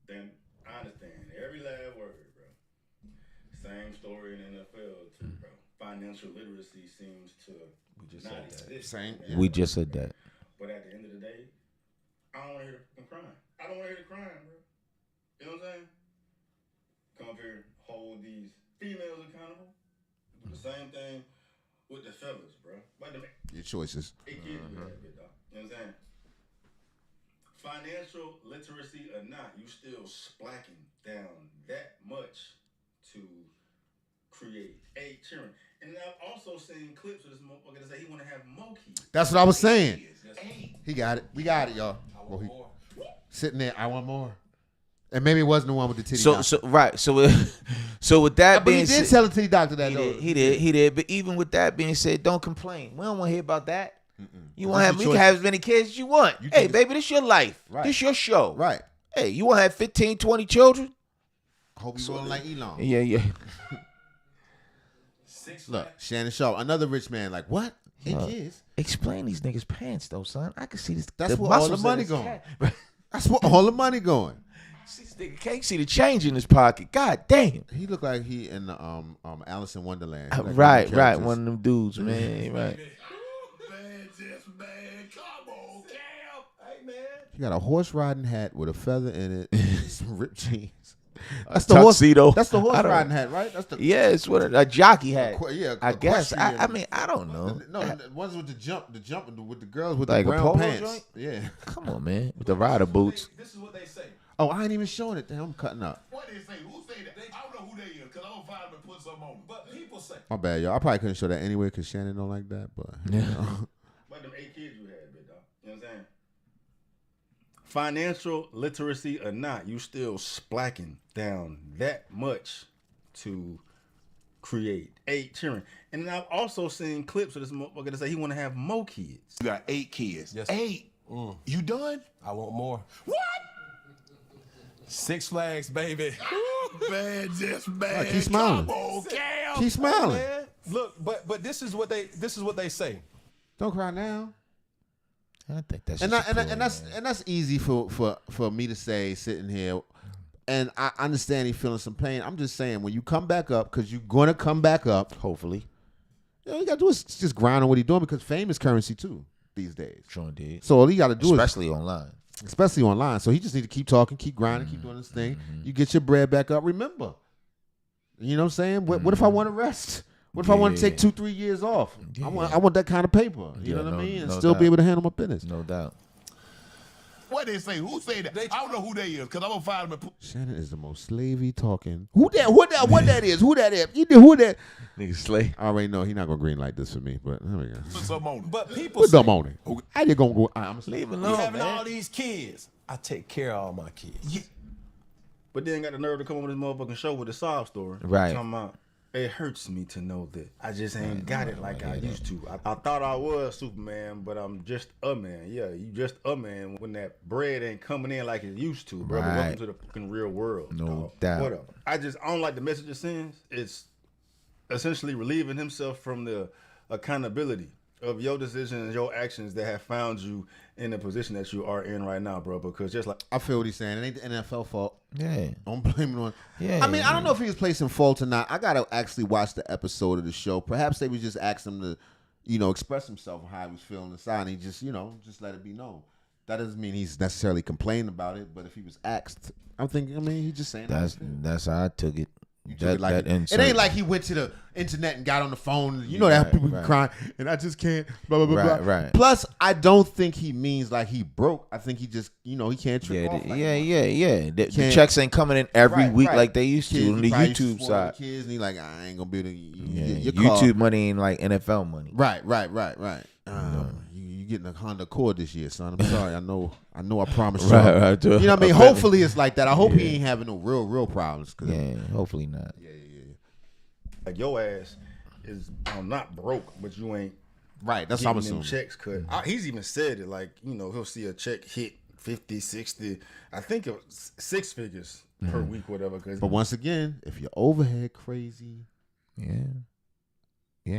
Then I understand every last word, bro. Same story in the NFL too, bro. Financial literacy seems to not exist. Same. Man. We just said that. But at the end of the day, I don't want to hear the crying. I don't want to hear the crying, bro. You know what I'm saying? Come up here, hold these females accountable. Do the same thing with the fellas, bro. Your choices. It gives you that bit, dog. You know what I'm saying? Financial literacy or not, you still splacking down that much to create 8 children. And I've also seen clips of this motherfucker that say he want to have more kids. That's what I was saying. 8. He got it. We got it, y'all. Sitting there, I want more. And maybe it wasn't the one with the titty doctor. So with that being said, he did said, tell the titty doctor that. He did. But even with that being said, don't complain. We don't want to hear about that. You want to have, your you can choice. have as many kids as you want. Hey, baby, this your life. Right. This your show. Right. Hey, you want to have 15, 20 children? Hope you rolling like Elon. Yeah. Look, Shannon Sharp, another rich man. Like what? 8 kids. Explain these niggas' pants though, son. I can see this. That's where all the money going. That's where all the money going. See this nigga can't see the change in his pocket. God damn. He looked like he in the Alice in Wonderland. Like Right. One of them dudes, man. Right. He got a horse riding hat with a feather in it, some ripped jeans. That's the tuxedo. That's the horse riding hat, right? That's the it's what a jockey hat. I guess. equestrian. I mean, I don't know. No, the ones with the jump with the girls with Like the a brown polo pants. joint? Yeah. Come on, man. With the rider boots. This is what they say. Oh, I ain't even showing it. Damn, I'm cutting up. What they say? Who say that? I don't know who they is because I don't find them and put something on. But people say. My bad, y'all. I probably couldn't show that anyway because Shannon don't like that. But Yeah. But them 8 kids you had, big dog. You know what I'm saying? Financial literacy or not, you still splacking down that much to create. 8 cheering. And then I've also seen clips of this motherfucker that say he want to have more kids. You got 8 kids. Yes. 8. You done? I want more. What? 6 Flags, baby. Man, just man. Keep smiling. Come on, Cam. Keep smiling. Man. Look, but this is what they say. Don't cry now. I think that's And that's easy for me to say sitting here. And I understand he's feeling some pain. I'm just saying, when you come back up, because you're going to come back up, hopefully, all you got to do is just grind on what he's doing, because fame is currency too these days. Sure did. So all you got to do especially online. Especially online. So he just need to keep talking, keep grinding, keep doing this thing. You get your bread back up. Remember, you know what I'm saying? What if I want to rest? What if I want to take 2-3 years off? I want that kind of paper. You know what I mean? And still be able to handle my business. No doubt. What they say? Who say that? I don't know who they is, because I'm going to find them. Shannon is the most slavey talking. What that is? Who that is? You know who that? Nigga slave. I already know he's not going to green light this for me, but there we go. Put something on it. But people Put say, something on it. How you going to go? I'm leave it you alone, having man. all these kids. I take care of all my kids. Yeah. But then got the nerve to come on this motherfucking show with a sob story. Right. Talking about, it hurts me to know that I just ain't got it like I used to. I thought I was Superman, but I'm just a man. Yeah, you just a man when that bread ain't coming in like it used to, brother. Right. Welcome to the fucking real world. No doubt. Whatever. I don't like the message it sends. It's essentially relieving himself from the accountability of your decisions and your actions that have found you in the position that you are in right now, bro. Because just like I feel what he's saying. It ain't the NFL fault. Yeah. Don't blame it on. Yeah. I mean, I don't know if he was placing fault or not. I gotta actually watch the episode of the show. Perhaps they was just asking him to, express himself how he was feeling inside, and he just let it be known. That doesn't mean he's necessarily complaining about it, but if he was asked, he's just saying that's how I took it. It ain't like he went to the internet and got on the phone. You know that people be crying, and I just can't. Blah blah blah. Right. Plus, I don't think he means like he broke. I think he just, he can't trick off. The checks ain't coming in every week like they used to on the YouTube side. Kids, and he like, I ain't gonna be able to. Your YouTube money ain't like NFL money. Right. You getting a Honda Accord this year, son. I'm sorry. I know. I promised you. Right. You know what I mean? Hopefully it's like that. I hope he ain't having no real problems. Hopefully not. Yeah. like your ass is not broke, but you ain't right. That's what I'm getting them assuming. checks cut. He's even said it, like, he'll see a check hit 50, 60. I think it was 6 figures per week, whatever. But once again, if your overhead crazy, yeah, you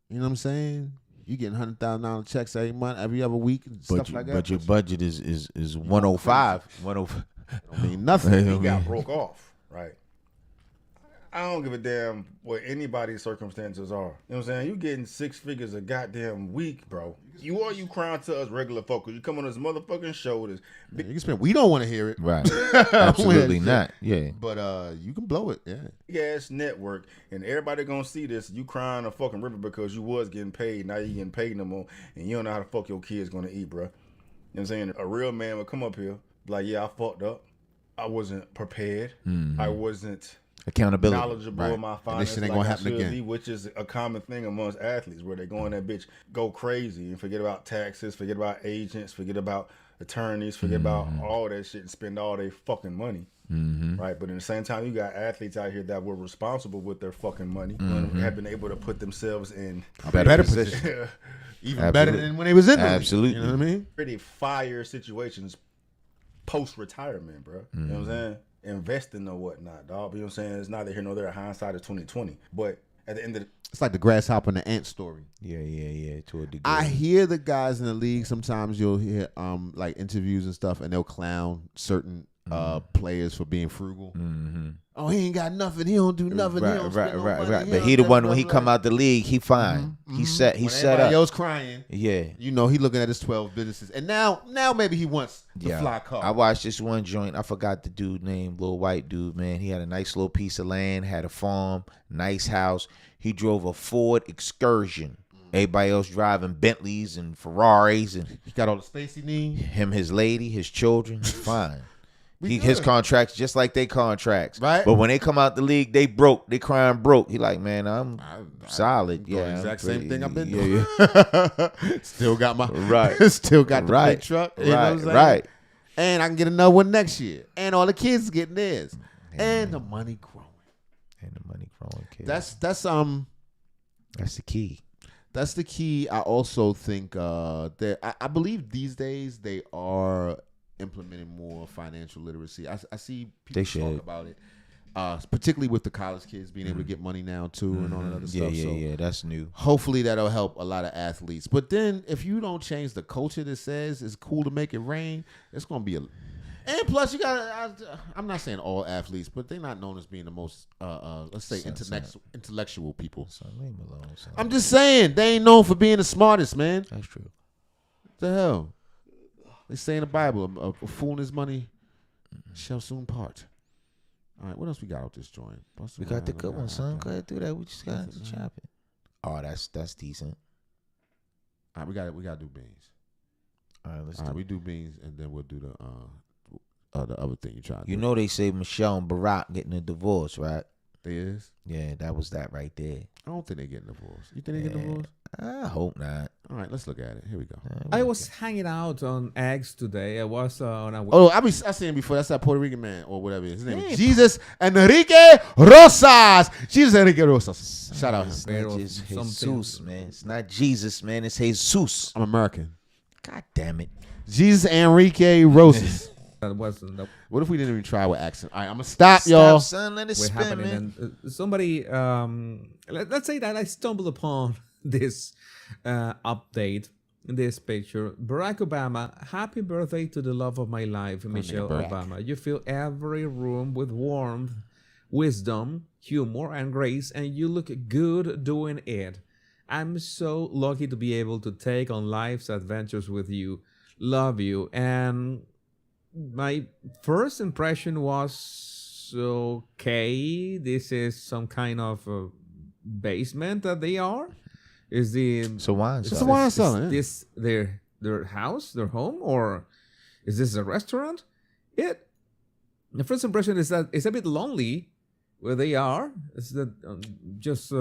know what I'm saying? You getting $100,000 checks every month, every other week, and stuff like that. But your budget is 105. 105. Don't mean nothing. He got broke off, right? I don't give a damn what anybody's circumstances are. You know what I'm saying? You getting 6 figures a goddamn week, bro. You crying to us regular folk. You come on this motherfucking show. You can spend. We don't want to hear it. Right. Absolutely not. Yeah. But you can blow it. Yeah. Big ass network, and everybody gonna see this. You crying a fucking river because you was getting paid. Now you getting paid no more, and you don't know how the fuck your kids gonna eat, bro. You know what I'm saying? A real man would come up here, be like, yeah, I fucked up. I wasn't prepared. I wasn't accountability, knowledgeable of my finances, this shit ain't gonna happen again. Be, which is a common thing amongst athletes, where they go in that bitch, go crazy, and forget about taxes, forget about agents, forget about attorneys, forget about all that shit, and spend all their fucking money. Right, but at the same time, you got athletes out here that were responsible with their fucking money and have been able to put themselves in a better position. Even better than when they was in there. Absolutely. You know what I mean? Pretty fire situations post-retirement, bro. You know what I'm saying? Investing or whatnot, dog. You know what I'm saying? It's neither here nor there. Hindsight of 2020. But at the end of it's like the grasshopper and the ant story. Yeah. To a degree. I hear the guys in the league. Sometimes you'll hear like interviews and stuff, and they'll clown certain players for being frugal. Oh, he ain't got nothing. He don't do nothing. Right. He don't spend no money. But he the one when he come out the league, he fine. He set up. Else crying. Yeah. He looking at his 12 businesses, and now maybe he wants the fly car. I watched this one joint. I forgot the dude name. Little white dude, man. He had a nice little piece of land, had a farm, nice house. He drove a Ford Excursion. Everybody else driving Bentleys and Ferraris, and he got all the space he need. Him, his lady, his children, fine. His contracts just like they contracts, right? But when they come out the league, they broke. They crying broke. He like, man, I'm solid. Yeah, exact same thing I've been doing. Still got my Still got the big truck. You know what I'm saying? Right. And I can get another one next year. And all the kids getting theirs. And the money growing. That's the key. That's the key. I also think that I believe these days they are implementing more financial literacy. I see people talk about it, particularly with the college kids being able to get money now too, and all that other stuff. Yeah, that's new. Hopefully that'll help a lot of athletes. But then if you don't change the culture that says it's cool to make it rain, it's going to be and plus, you got. I'm not saying all athletes, but they're not known as being the most, let's say, intellectual people. Leave me alone, son. I'm just saying they ain't known for being the smartest, man. That's true. What the hell? They say in the Bible, a fool and his money shall soon part. All right, what else we got out this joint? We got the good one, son. Go ahead, do that. We just got to chop it. Oh, that's decent. All right, we got to do beans. All right, let's All do right, we do beans, and then we'll do the other thing you trying to do. You know they say Michelle and Barack getting a divorce, right? They is? Yeah, that was that right there. I don't think they're getting divorced. You think they get divorced? I hope not. All right, let's look at it. Here we go. I was hanging out on X today. I was on a... Oh, I seen him before. That's that Puerto Rican man or whatever. His name is Jesus Enrique Rosas. Jesus Enrique Rosas. Shout out him. It's Jesus, man. It's not Jesus, man. It's Jesus. I'm American. God damn it. Jesus Enrique Rosas. That wasn't. What if we didn't even try with accent? All right, I'm gonna stop, y'all. Son. Let it spin, man. And, somebody, let's say that I stumbled upon this update, this picture. Barack Obama, happy birthday to the love of my life, Michelle Obama. You fill every room with warmth, wisdom, humor, and grace, and you look good doing it. I'm so lucky to be able to take on life's adventures with you. Love you. And my first impression was, okay, this is some kind of basement that they are. Is the wine cellar? Is this their house, their home, or is this a restaurant? The first impression is that it's a bit lonely where they are. It's that just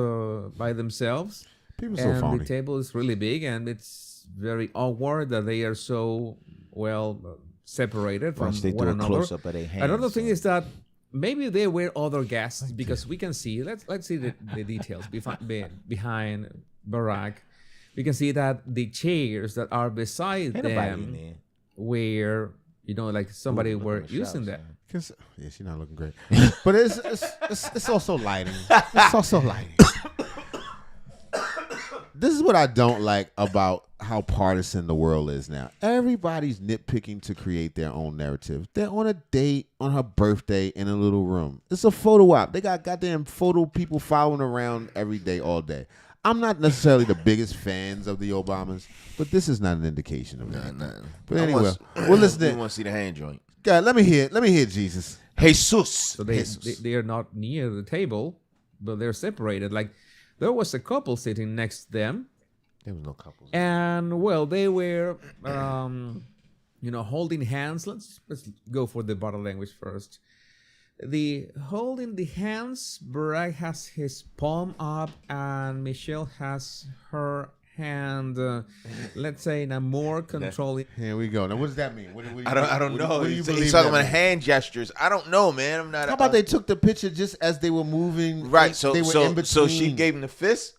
by themselves. People are so phony. The table is really big, and it's very awkward that they are so separated from one another. Another thing is that maybe there were other guests because we can see. Let's see the details behind Barack. We can see that the chairs that are beside them where like somebody were using them. Yeah, she's not looking great, but it's also lighting. It's also lighting. This is what I don't like about how partisan the world is now. Everybody's nitpicking to create their own narrative. They're on a date on her birthday in a little room. It's a photo op. They got goddamn photo people following around every day, all day. I'm not necessarily the biggest fans of the Obamas, but this is not an indication of that. Nah. But anyway, we'll listen to. We want to see the hand joint. God, let me hear Jesus. Jesus. So they are not near the table, but they're separated. Like there was a couple sitting next to them. There was no couples. And they were holding hands. Let's go for the body language first. The holding the hands, Barack has his palm up and Michelle has her hand, let's say, in a more controlling. Here we go. Now, what does that mean? I don't know. He's talking about hand gestures. I don't know, man. I'm not. How about they took the picture just as they were moving? Right. They were in between. So she gave him the fist.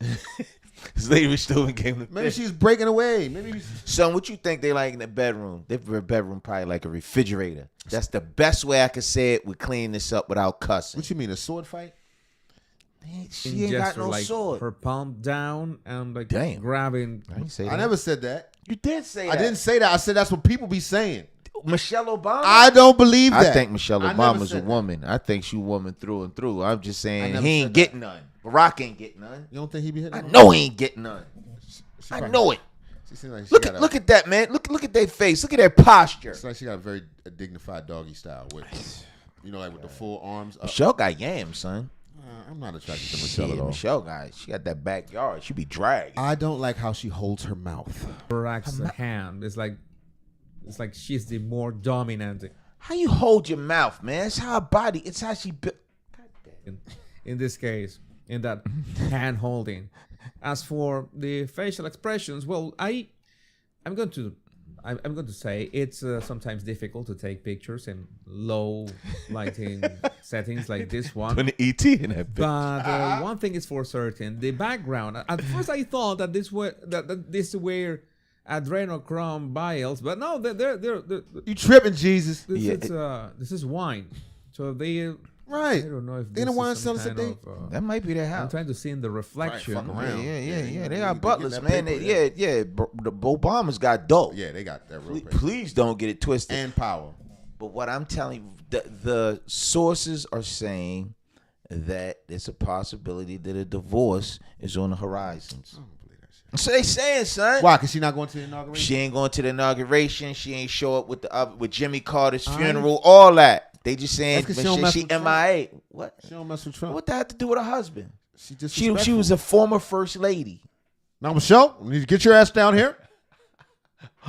His lady still gave him the fist. Maybe she's breaking away. Son, what you think they like in the bedroom? Their bedroom probably like a refrigerator. That's the best way I could say it. We clean this up without cussing. What you mean, a sword fight? She ain't got no sword. Her palm down and grabbing. I never said that. You did say that. I didn't say that. I said that's what people be saying. Michelle Obama? I don't believe that. I think Michelle Obama's a woman. I think she's a woman through and through. I'm just saying he ain't getting none. Barack ain't getting none. You don't think he be hitting? I know he ain't getting none. I know it. Like look at that, man. Look at their face. Look at their posture. It's like she got a very dignified doggy style with, with the full arms up. Michelle got yams, son. I'm not attracted to Michelle at all. Michelle she got that backyard. She be dragged. I don't like how she holds her mouth. Barack's hand. It's like she's the more dominant. How you hold your mouth, man? It's how her body. It's how she built. In this case, in that hand holding. As for the facial expressions, I'm going to I'm going to say it's sometimes difficult to take pictures in low lighting settings like this one. Putting ET in that picture. But one thing is for certain: the background. At first, I thought that this were adrenochrome vials, but no, they're you tripping, Jesus? This is wine. So they. Right. I don't know if they this wine is some sellers kind of, that might be their house. I'm trying to see in the reflection. Right, fuck around. Yeah. They got butlers, man. The Obamas got dope. Yeah, they got that real Please don't get it twisted. And power. But what I'm telling you, the sources are saying that there's a possibility that a divorce is on the horizons. I don't believe that shit. So they saying, son. Why? Because she not going to the inauguration? She ain't going to the inauguration. She ain't show up with Jimmy Carter's funeral. All that. They just saying she MIA. What? She don't mess with Trump. What that have to do with her husband? She was a former first lady. Now, Michelle, you need to get your ass down here.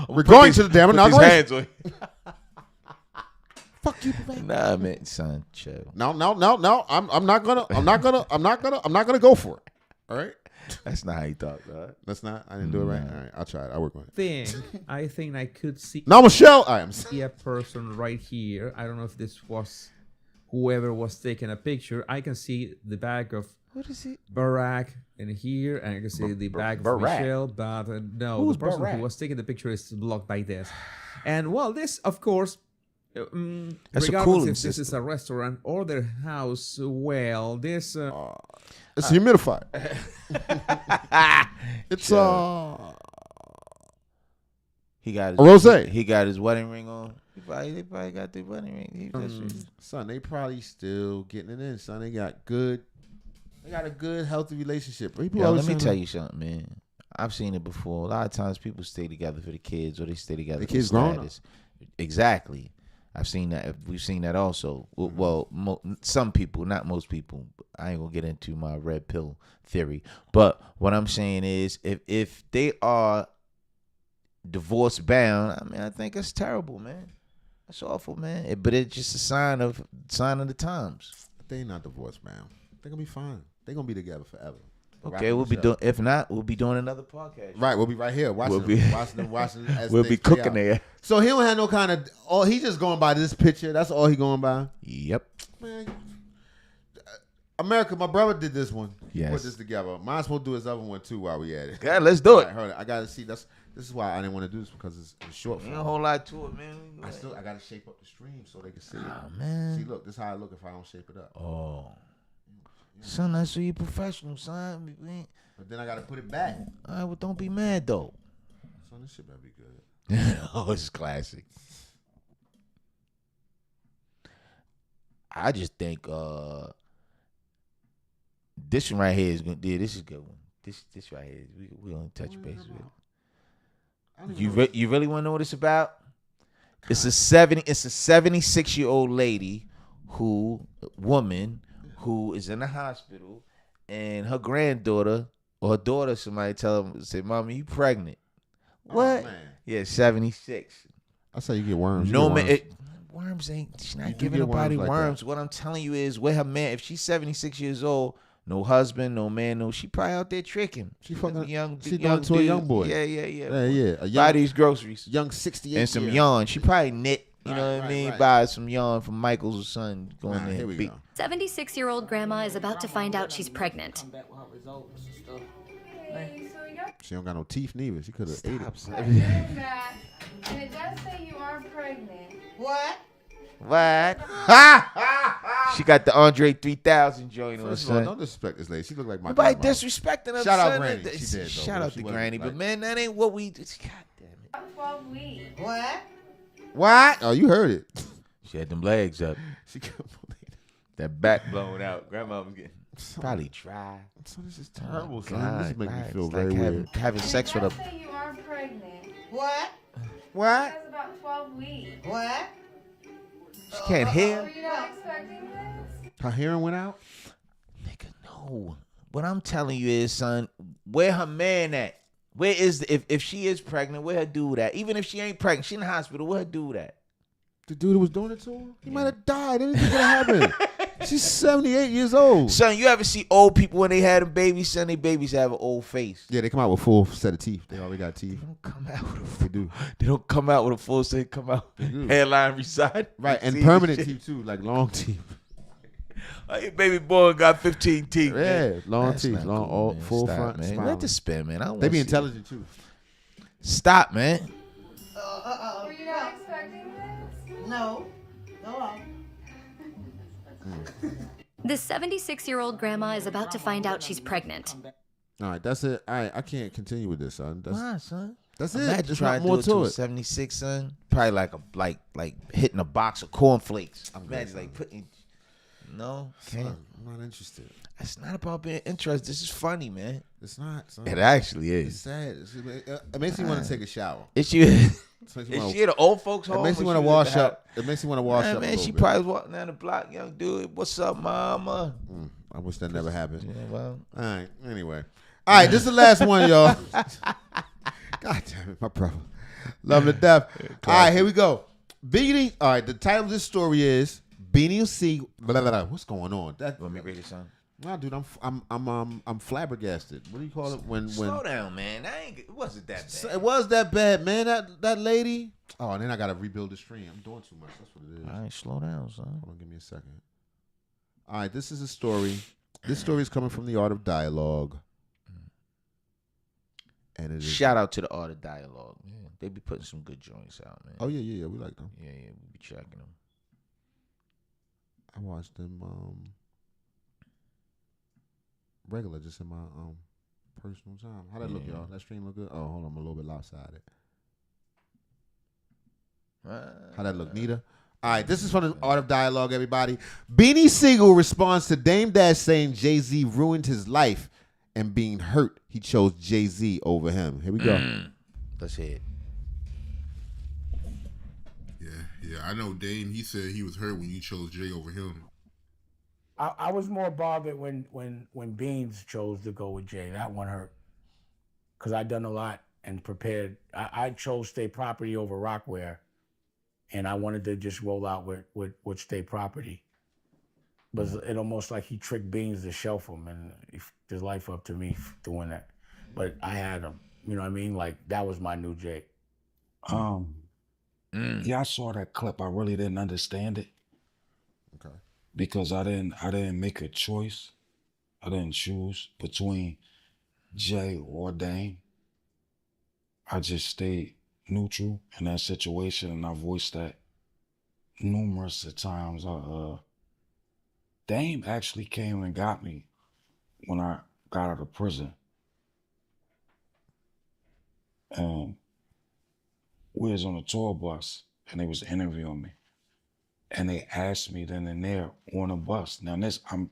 We're going to the damn inauguration. Fuck you, man. Nah, man, son, chill. No. I'm not gonna go for it. All right. That's not how you thought, dog. That's not. I didn't do it right. All right, I'll try it. I'll work on it. I think I could see. Now, Michelle, I am. See a person right here. I don't know if this was whoever was taking a picture. I can see the back of what is it? Barack in here, and I can see the back of Barack. Michelle. But no, Who's the person Barack? who was taking the picture is blocked by this. And well, this of course. That's regardless a cooling if system. this is a restaurant or their house, well, this it's humidified. It's he got his rosé. He got his wedding ring on. They probably got the wedding ring. Son, they probably still getting it in. Son, they got a good, healthy relationship. Let me tell you something, man. I've seen it before. A lot of times people stay together for the kids, or they stay together The for kids status. grown up. Exactly. I've seen that. We've seen that also. Well, some people, not most people. I ain't gonna get into my red pill theory. But what I'm saying is, if they are divorce bound, I mean, I think it's terrible, man. That's awful, man. But it's just a sign of the times. They not divorce bound. They're gonna be fine. They're gonna be together forever. Okay, we'll be doing. If not, we'll be doing another podcast. Right, we'll be right here watching them. As we'll be cooking there. So he don't have no kind of. Oh, he just going by this picture. That's all he going by. Yep. Man, America, my brother did this one. He Yes. put this together. Might as well do his other one too while we at it. Yeah, let's do it. All right, hold on. I gotta see. This is why I didn't want to do this because it's short. Ain't a whole lot to it, man. I gotta shape up the stream so they can see. Oh, man. See, look, this is how I look if I don't shape it up. Oh. Son, that's why you professional, son. But then I gotta put it back. All right, well, don't be mad, though. Son, this shit better be good. Oh, it's classic. I just think this one right here is good. Yeah, this is a good one. This right here, we gonna touch base with. You really want to know what it's about? It's a 76-year-old lady woman who is in the hospital, and her granddaughter or her daughter, somebody say, "Mama, you pregnant?" What? Man. Yeah, 76. That's how you get worms. No, man. man. Worms ain't. She's not giving nobody worms. What I'm telling you is, where her man, if she's 76 years old, no husband, no man, she probably out there tricking. She fucking young. She going to a young boy. Yeah. Buy these groceries. Young 68 and some year. yarn. She probably knit. You know what I mean? Right. Buy some yarn from Michael's or son. Going there. Here we go. 76-year-old grandma is about to find out she's pregnant. She don't got no teeth neither. She could have ate it. And it does say you are pregnant. What? What? She got the Andre 3000 joint on, First of all, son. don't disrespect this lady. She look like my Nobody grandma. disrespecting her. Shout out son. Granny. She did, though, Shout but out she to wasn't Granny. like- But man, that ain't what we. God damn it. 12 weeks. What? What? Oh, you heard it. She had them legs up. She couldn't believe it. That back blown out. Grandma was getting probably dry. So this is terrible, Oh, son. This is God, making me right. feel It's very like weird. having sex with a. Say you are pregnant. What? What? It says about 12 weeks. What? She can't hear. Were you not expecting this? Her hearing went out? Nigga, no. What I'm telling you is, son, where her man at? Where is if she is pregnant, where her dude at? Even if she ain't pregnant, she in the hospital, where her dude at? The dude who was doing it to her? He might have died. Anything could have happened. She's 78 years old. Son, you ever see old people when they had a baby? Son, they babies have an old face. Yeah, they come out with full set of teeth. They already got teeth. They don't come out with a full. They do. They don't come out with a full set. They come out hairline reside. Right, and permanent teeth too, like long teeth. Oh, your baby boy got 15 teeth. Yeah, man. long That's teeth, not long, cool, all man. full Stop, front. man. Smile. Let this spin, man. I don't They wanna be see intelligent too. Stop, man. Were you not expecting this? No. Go on. The 76-year-old grandma is about to find out she's pregnant. All right, that's it. All right, I can't continue with this, son. That's, Why, son? That's Imagine it. There's trying not more to do to it it. 76, son. Probably like hitting a box of cornflakes. Imagine like putting. No, can't. Son, I'm not interested. It's not about being interested. This is funny, man. It's not. Son. It actually It's is. sad. It makes me want to take a shower. Is she? Is she at the old folks' home? It makes me or want to she was wash at the up. It makes me want to wash house? up. Man, a she little probably was walking down the block. Young dude, what's up, mama? I wish that never happened. Yeah, well. All right. Anyway. All right. This is the last one, y'all. God damn it, my brother. Love him to death. All right, here we go. Benie. All right. The title of this story is Benie Segel. What's going on? That. Let me read it, son. No, dude, I'm flabbergasted. What do you call it when? Slow down, man. It wasn't that bad. It was that bad, man. That lady. Oh, and then I gotta rebuild the stream. I'm doing too much. That's what it is. All right, slow down, son. Hold on, give me a second. All right, this is a story. This story is coming from the Art of Dialogue, and it is. Shout out to the Art of Dialogue. Yeah, they be putting some good joints out, man. Oh yeah, we like them. Yeah, we be checking them. I watched them regular, just in my personal time. How that look, y'all? That stream look good? Oh, hold on, I'm a little bit lopsided. How that look, Nita? All right, this is from the Art of Dialogue, everybody. Benie Segel responds to Dame Dash saying Jay-Z ruined his life and being hurt. He chose Jay-Z over him. Here we go. Let's hear it. Yeah, I know Dame. He said he was hurt when you chose Jay over him. I was more bothered when Beans chose to go with Jay. That one hurt. Because I done a lot and prepared. I chose State Property over Rockware. And I wanted to just roll out with State Property. But it almost like he tricked Beans to shelf him, and his life up to me doing that. But I had him. You know what I mean? Like, that was my new Jay. Yeah, I saw that clip. I really didn't understand it. Okay. Because I didn't make a choice. I didn't choose between Jay or Dame. I just stayed neutral in that situation, and I voiced that numerous of times. Dame actually came and got me when I got out of prison. And we was on a tour bus, and they was interviewing me. And they asked me then and there on a bus. Now I'm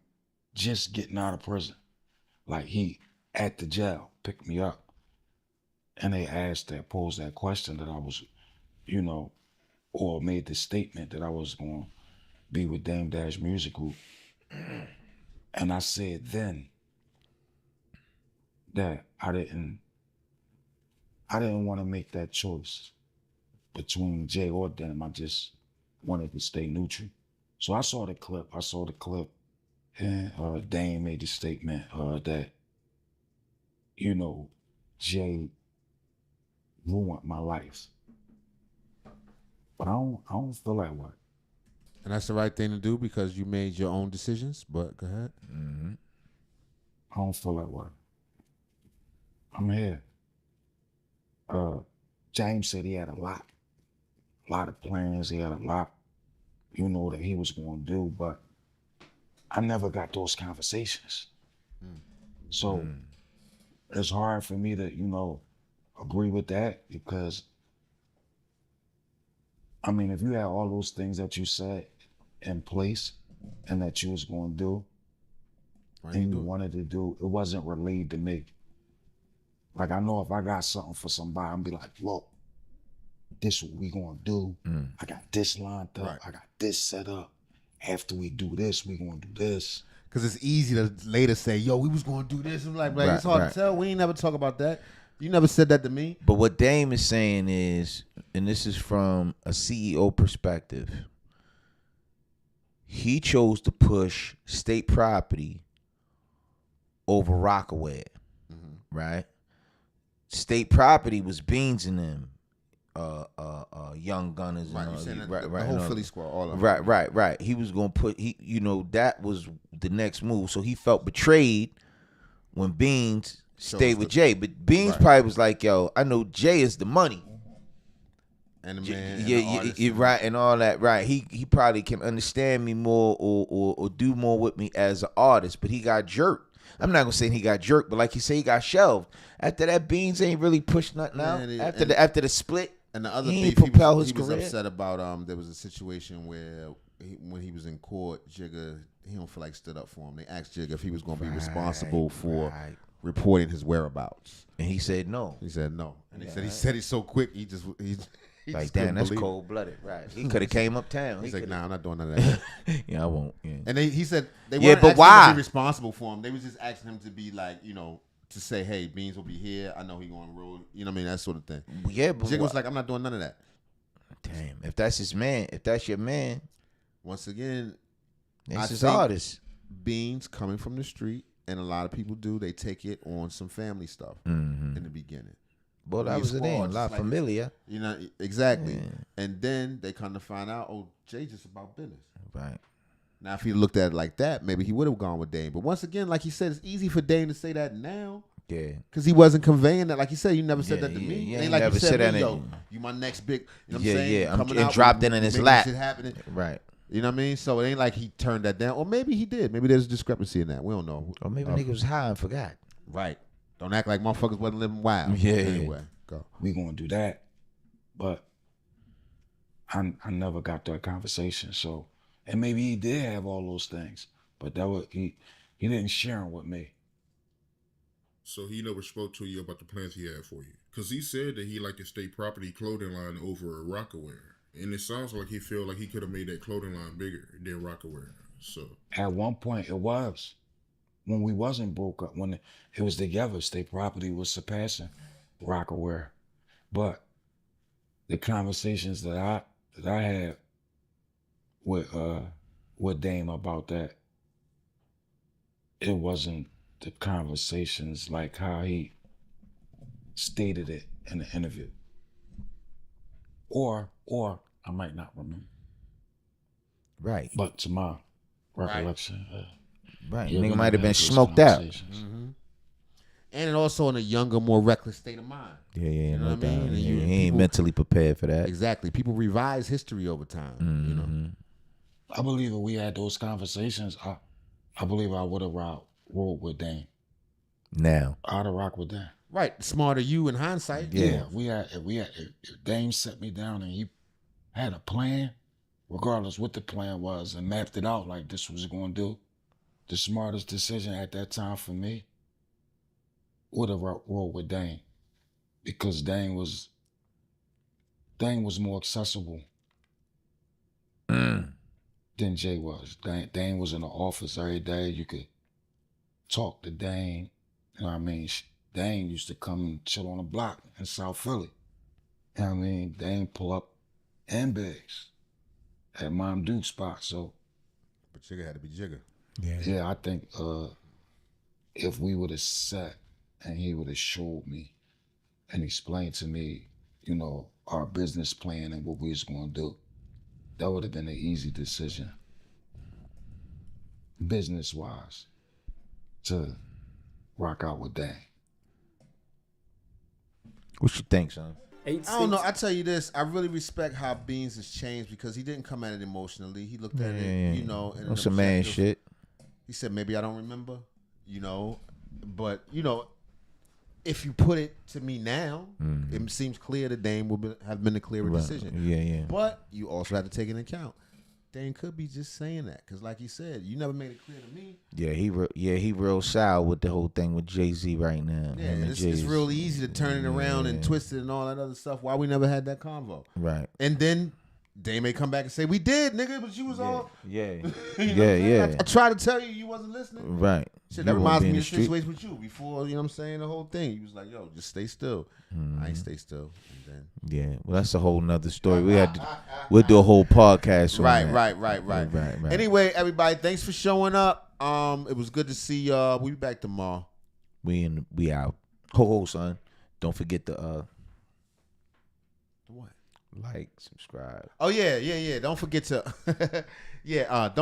just getting out of prison. Like, he at the jail picked me up. And they posed that question that I was, or made the statement that I was going to be with Dame Dash Music Group. And I said then that I didn't want to make that choice between Jay or Dame. I just wanted to stay neutral. So I saw the clip. And Dame made the statement that, Jay ruined my life. But I don't feel that way. And that's the right thing to do because you made your own decisions. But go ahead. Mm-hmm. I don't feel that way. I'm here. James said he had a lot of plans. He had a lot, that he was going to do. But I never got those conversations. So it's hard for me to, agree with that because, I mean, if you had all those things that you said in place and that you was going to do, and you wanted to do, it wasn't relayed to me. Like, I know if I got something for somebody, I'm be like, look, this what we going to do. I got this lined up. Right. I got this set up. After we do this, we going to do this. Because it's easy to later say, yo, we was going to do this. I'm like, it's hard to tell. We ain't never talk about that. You never said that to me. But what Dame is saying is, and this is from a CEO perspective, he chose to push state property over Rockaway, right? State property was Beans and them, Young Gunners, Right, and you all saying these, the right, whole and all Philly that. squad, all of them. Right. He was gonna put that was the next move. So he felt betrayed when Beans stayed with Jay. But Beans probably was like, "Yo, I know Jay is the money." And the man, Yeah, right, and all that, right. He probably can understand me more or do more with me as an artist, but he got jerked. I'm not gonna say he got jerked, but like you say, he got shelved. After that, Beans ain't really pushed nothing out. After the split, and the other he beef, ain't propel he was career. upset about. There was a situation where when he was in court, Jigga, he don't feel like stood up for him. They asked Jigga if he was gonna be responsible for reporting his whereabouts, and he said no. He said no, and he said he's so quick. He Like, just damn, that's believe it. cold blooded, right? He could have came uptown. He's like, nah, I'm not doing none of that. Yeah, I won't. Yeah. And he said they weren't but asking why? him to be responsible for him. They was just asking him to be like, to say, hey, Beans will be here. I know he going to roll. You know what I mean? That sort of thing. Yeah, but Jigga was like, I'm not doing none of that. Damn, if that's his man, if that's your man, once again, that's his artist. Beans coming from the street, and a lot of people do. They take it on some family stuff in the beginning. Well, that was it then. La Familia. Exactly. Yeah. And then they come to find out, Jay just about business. Right. Now, if he looked at it like that, maybe he would have gone with Dame. But once again, like he said, it's easy for Dame to say that now. Yeah. Because he wasn't conveying that. Like you said, you never said that to me. Yeah, Ain't like never you said said me, that. yo, you my next big, you know what I'm saying? Yeah, Coming and out, dropped in his making lap. Shit happening. Right. You know what I mean? So it ain't like he turned that down. Or maybe he did. Maybe there's a discrepancy in that. We don't know. Or maybe nigga was high and forgot. Right. Don't act like motherfuckers wasn't living wild. Yeah. Anyway, go. We gonna do that. But I never got that conversation. So, and maybe he did have all those things, but that was he didn't share them with me. So he never spoke to you about the plans he had for you, because he said that he liked the state property clothing line over Rockaway, and it sounds like he feel like he could have made that clothing line bigger than Rockaway. So at one point it was when we wasn't broke up, when it was together, state property was surpassing Rockaway, but the conversations that I had with Dame about that, it wasn't the conversations like how he stated it in the interview. Or I might not remember. Right. But to my recollection, right. Yeah, Nigga we might have had been those smoked out. conversations. And also in a younger, more reckless state of mind. Yeah, You know no what I mean? doubt. And He ain't people- mentally prepared for that. Exactly. People revise history over time. You know. I believe if we had those conversations, I believe I would have rolled with Dame. Now. I'd have rocked with Dame. Right. Smarter you in hindsight. Yeah, if Dame set me down and he had a plan, regardless what the plan was, and mapped it out like this was going to do, the smartest decision at that time for me would have rolled with Dame, because Dame was more accessible than Jay was. Dame was in the office every day. You could talk to Dame. You know what I mean? Dame used to come and chill on the block in South Philly. You know what I mean? Dame pull up in Biggs at Mom Duke's spot. So, But Jigga had to be Jigga. yeah, I think if we would have sat and he would have showed me and explained to me, you know, our business plan and what we was going to do, that would have been an easy decision, business-wise, to rock out with Dame. What you think, son? I don't know. I tell you this. I really respect how Beans has changed, because he didn't come at it emotionally. He looked at it, you know, in an some man objective- shit. He said, maybe I don't remember, you know, but, you know, if you put it to me now, it seems clear that Dame would have been the clearer Right. decision. Yeah. But you also have to take into account, Dame could be just saying that, because like you said, you never made it clear to me. Yeah, he real sour with the whole thing with Jay-Z right now. Yeah, Him and it's Jay-Z. real easy to turn it around and twist it and all that other stuff. Why we never had that convo? Right. And then They may come back and say, we did, nigga, but you was all. Yeah. You know Yeah. I tried to tell you, you wasn't listening. Right. Shit, that reminds me of the situation with you before, you know what I'm saying, the whole thing. You was like, yo, just stay still. I ain't stay still. And then, yeah, well, that's a whole nother story. We'll do a whole podcast on that. Right. Anyway, everybody, thanks for showing up. It was good to see y'all. We'll be back tomorrow. We out. Ho, son. Don't forget to what? Like, subscribe. Oh, yeah. Don't forget to don't